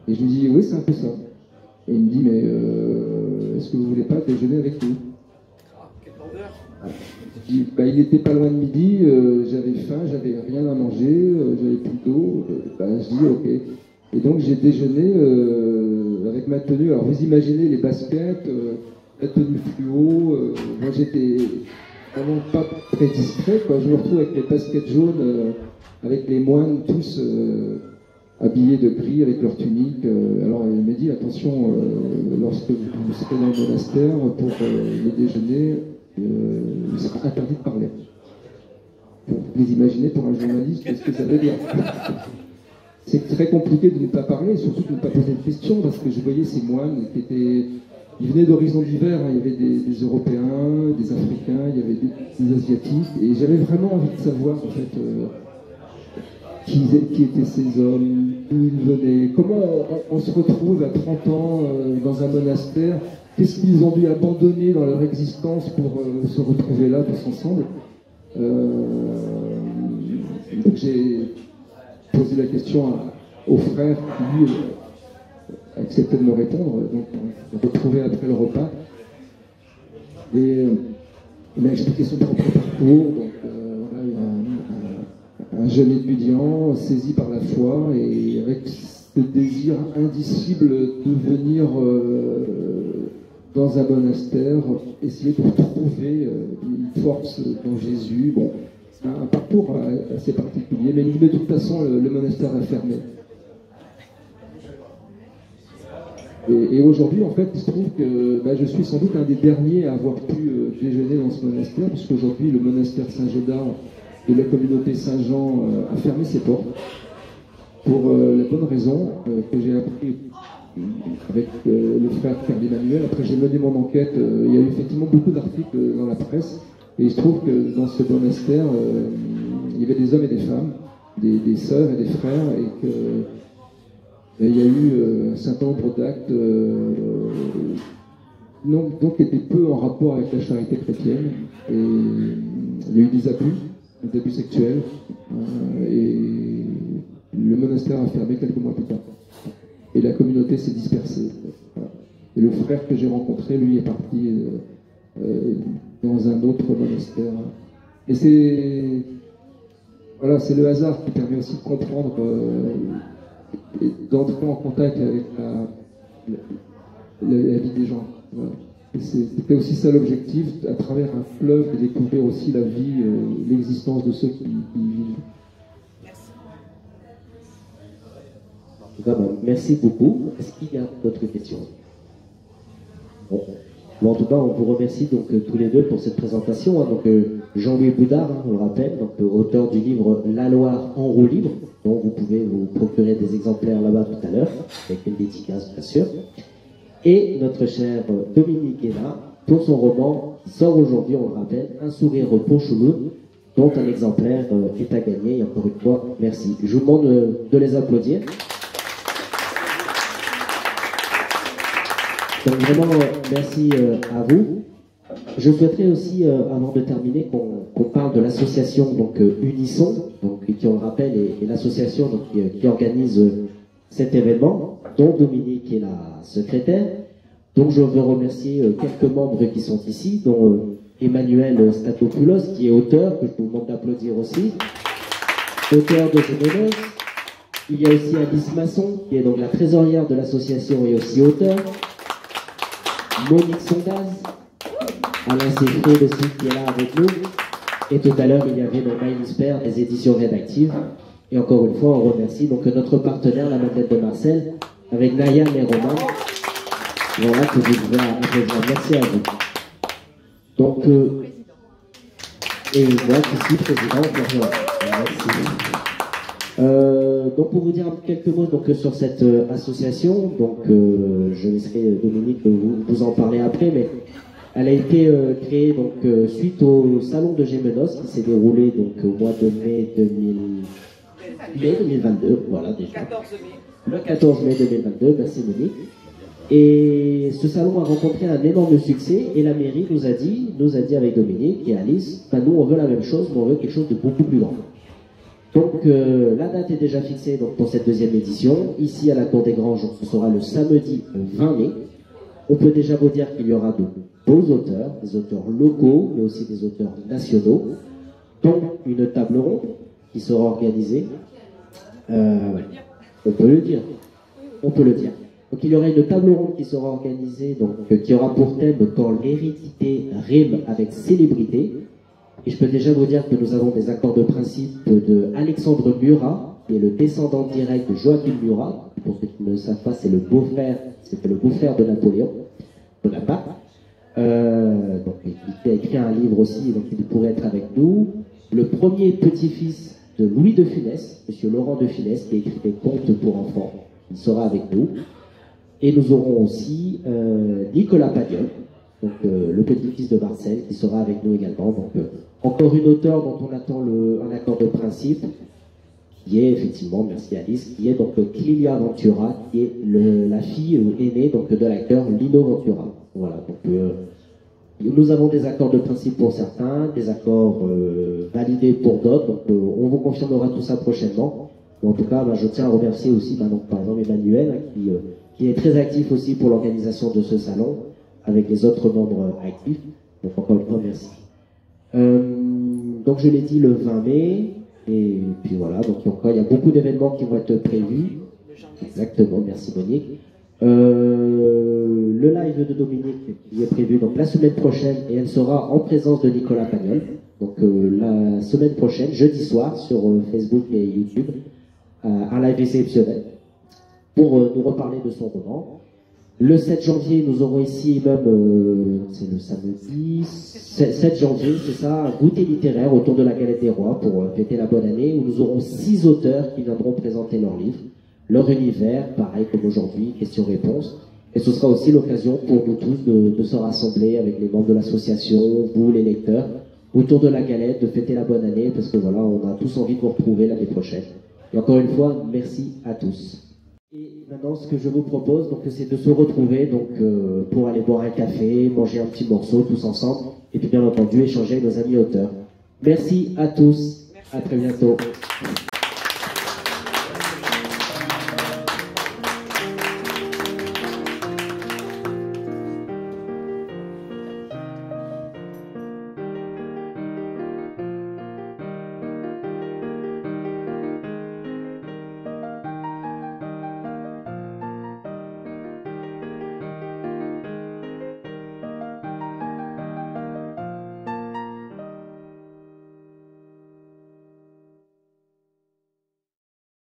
Et je lui dis oui, c'est un peu ça. Et il me dit mais est-ce que vous voulez pas déjeuner avec nous? Je dis il était pas loin de midi, j'avais faim, j'avais rien à manger, j'avais plus d'eau. Je dis ok. Et donc j'ai déjeuné avec ma tenue. Alors vous imaginez les baskets, la tenue fluo. Moi j'étais vraiment pas très discret. Je me retrouve avec les baskets jaunes, avec les moines tous habillés de gris avec leur tunique. Alors il m'a dit attention, lorsque vous serez dans le monastère pour le déjeuner, il sera interdit de parler. Vous imaginez pour un journaliste ce que ça veut dire. C'est très compliqué de ne pas parler, surtout de ne pas poser de questions, parce que je voyais ces moines qui étaient Ils venaient d'horizons divers, hein. Il y avait des Européens, des Africains, il y avait des Asiatiques, et j'avais vraiment envie de savoir en fait qui étaient ces hommes, d'où ils venaient, comment on se retrouve à 30 ans dans un monastère, qu'est-ce qu'ils ont dû abandonner dans leur existence pour se retrouver là tous ensemble. Donc j'ai posé la question au frère qui lui a accepté de me répondre, donc on s'est retrouvé après le repas. Et il m'a expliqué son propre parcours, donc voilà, un jeune étudiant saisi par la foi et avec ce désir indicible de venir dans un monastère, essayer de retrouver une force dans Jésus. Bon, c'est un parcours assez particulier, mais de toute façon, le monastère est fermé. Et aujourd'hui, en fait, il se trouve que je suis sans doute un des derniers à avoir pu déjeuner dans ce monastère, parce qu'aujourd'hui, le monastère Saint-Gédard de la communauté Saint-Jean a fermé ses portes, pour la bonne raison que j'ai appris avec le frère Pierre Emmanuel. Après, j'ai mené mon enquête. Il y a eu effectivement beaucoup d'articles dans la presse, et il se trouve que dans ce monastère, il y avait des hommes et des femmes, des sœurs et des frères, et que il y a eu un certain nombre d'actes donc qui étaient peu en rapport avec la charité chrétienne. Et il y a eu des abus sexuels, et le monastère a fermé quelques mois plus tard. Et la communauté s'est dispersée. Voilà. Et le frère que j'ai rencontré, lui, est parti dans un autre monastère. Et c'est le hasard qui permet aussi de comprendre et d'entrer en contact avec la vie des gens. Voilà. C'était aussi ça l'objectif, à travers un fleuve, de découvrir aussi la vie, l'existence de ceux qui y vivent. Merci beaucoup. Est-ce qu'il y a d'autres questions? Bon, en tout cas, on vous remercie donc tous les deux pour cette présentation. Hein. Donc Jean-Louis Boudard, on le rappelle, donc auteur du livre La Loire en roue libre, dont vous pouvez vous procurer des exemplaires là-bas tout à l'heure, avec une dédicace bien sûr. Et notre cher Dominique Guéna, pour son roman qui sort aujourd'hui, on le rappelle, Un sourire pour Chouloud, dont un exemplaire est à gagner. Et encore une fois, merci. Je vous demande de les applaudir. Donc vraiment, merci à vous. Je souhaiterais aussi, avant de terminer, qu'on parle de l'association donc Unisson, donc, qui, on le rappelle, est l'association qui organise cet événement, dont Dominique est la secrétaire. Donc je veux remercier quelques membres qui sont ici, dont Emmanuel Statopoulos, qui est auteur, que je vous demande d'applaudir aussi, auteur de Gémenos. Il y a aussi Alice Masson, qui est donc la trésorière de l'association et aussi auteur. Monique Sondaz, Alain Séfré aussi qui est là avec nous. Et tout à l'heure, il y avait le Maïlis Père des éditions rédactives. Et encore une fois, on remercie donc notre partenaire, la Madeleine de Marcel, avec Nayam et Romain. Voilà, que vous pouvez applaudir. Merci à vous. Donc, et moi qui suis président. Merci. Donc pour vous dire quelques mots donc, sur cette association, donc je laisserai Dominique vous en parler après, mais elle a été créée donc suite au salon de Gémenos qui s'est déroulé donc au mois de mai 2022, voilà déjà. 14 mai. Le 14 mai 2022, merci Monique. Et ce salon a rencontré un énorme succès et la mairie nous a dit avec Dominique et Alice, nous on veut la même chose, mais on veut quelque chose de beaucoup plus grand. Donc la date est déjà fixée donc, pour cette deuxième édition. Ici à la Cour des Granges, ce sera le samedi 20 mai. On peut déjà vous dire qu'il y aura de beaux auteurs, des auteurs locaux, mais aussi des auteurs nationaux, dont une table ronde qui sera organisée. On peut le dire. On peut le dire. Donc il y aura une table ronde qui sera organisée, donc, qui aura pour thème quand l'hérédité rime avec célébrité. Et je peux déjà vous dire que nous avons des accords de principe de Alexandre Murat, qui est le descendant direct de Joachim Murat. Pour ceux qui ne le savent pas, c'était le beau-frère de Napoléon Bonaparte. Donc, il a écrit un livre aussi, donc il pourrait être avec nous. Le premier petit-fils de Louis de Funès, monsieur Laurent de Funès, qui a écrit des contes pour enfants. Il sera avec nous. Et nous aurons aussi Nicolas Pagnol, donc le petit-fils de Marcel, qui sera avec nous également. Donc encore une auteure dont on attend un accord de principe, qui est effectivement, merci Alice, qui est donc Clélia Ventura, qui est la fille aînée donc, de l'acteur Lino Ventura. Voilà, donc nous avons des accords de principe pour certains, des accords validés pour d'autres, donc on vous confirmera tout ça prochainement. Mais en tout cas, je tiens à remercier aussi, donc, par exemple, Emmanuel, qui est très actif aussi pour l'organisation de ce salon, avec les autres membres actifs. Donc encore une fois, merci. Donc je l'ai dit le 20 mai, et puis voilà, donc il y a beaucoup d'événements qui vont être prévus. Exactement, merci Monique. Le live de Dominique qui est prévu donc la semaine prochaine, et elle sera en présence de Nicolas Pagnol. Donc la semaine prochaine, jeudi soir, sur Facebook et YouTube, un live exceptionnel pour nous reparler de son roman. Le 7 janvier, nous aurons ici même, c'est le samedi 7 janvier, c'est ça, un goûter littéraire autour de la Galette des Rois pour fêter la bonne année, où nous aurons 6 auteurs qui viendront présenter leurs livres, leur univers, pareil comme aujourd'hui, questions-réponses. Et ce sera aussi l'occasion pour nous tous de se rassembler avec les membres de l'association, vous les lecteurs, autour de la galette, de fêter la bonne année, parce que voilà, on a tous envie de vous retrouver l'année prochaine. Et encore une fois, merci à tous. Et maintenant, ce que je vous propose, donc, c'est de se retrouver donc, pour aller boire un café, manger un petit morceau tous ensemble, et puis bien entendu échanger avec nos amis auteurs. Merci à tous, à très bientôt.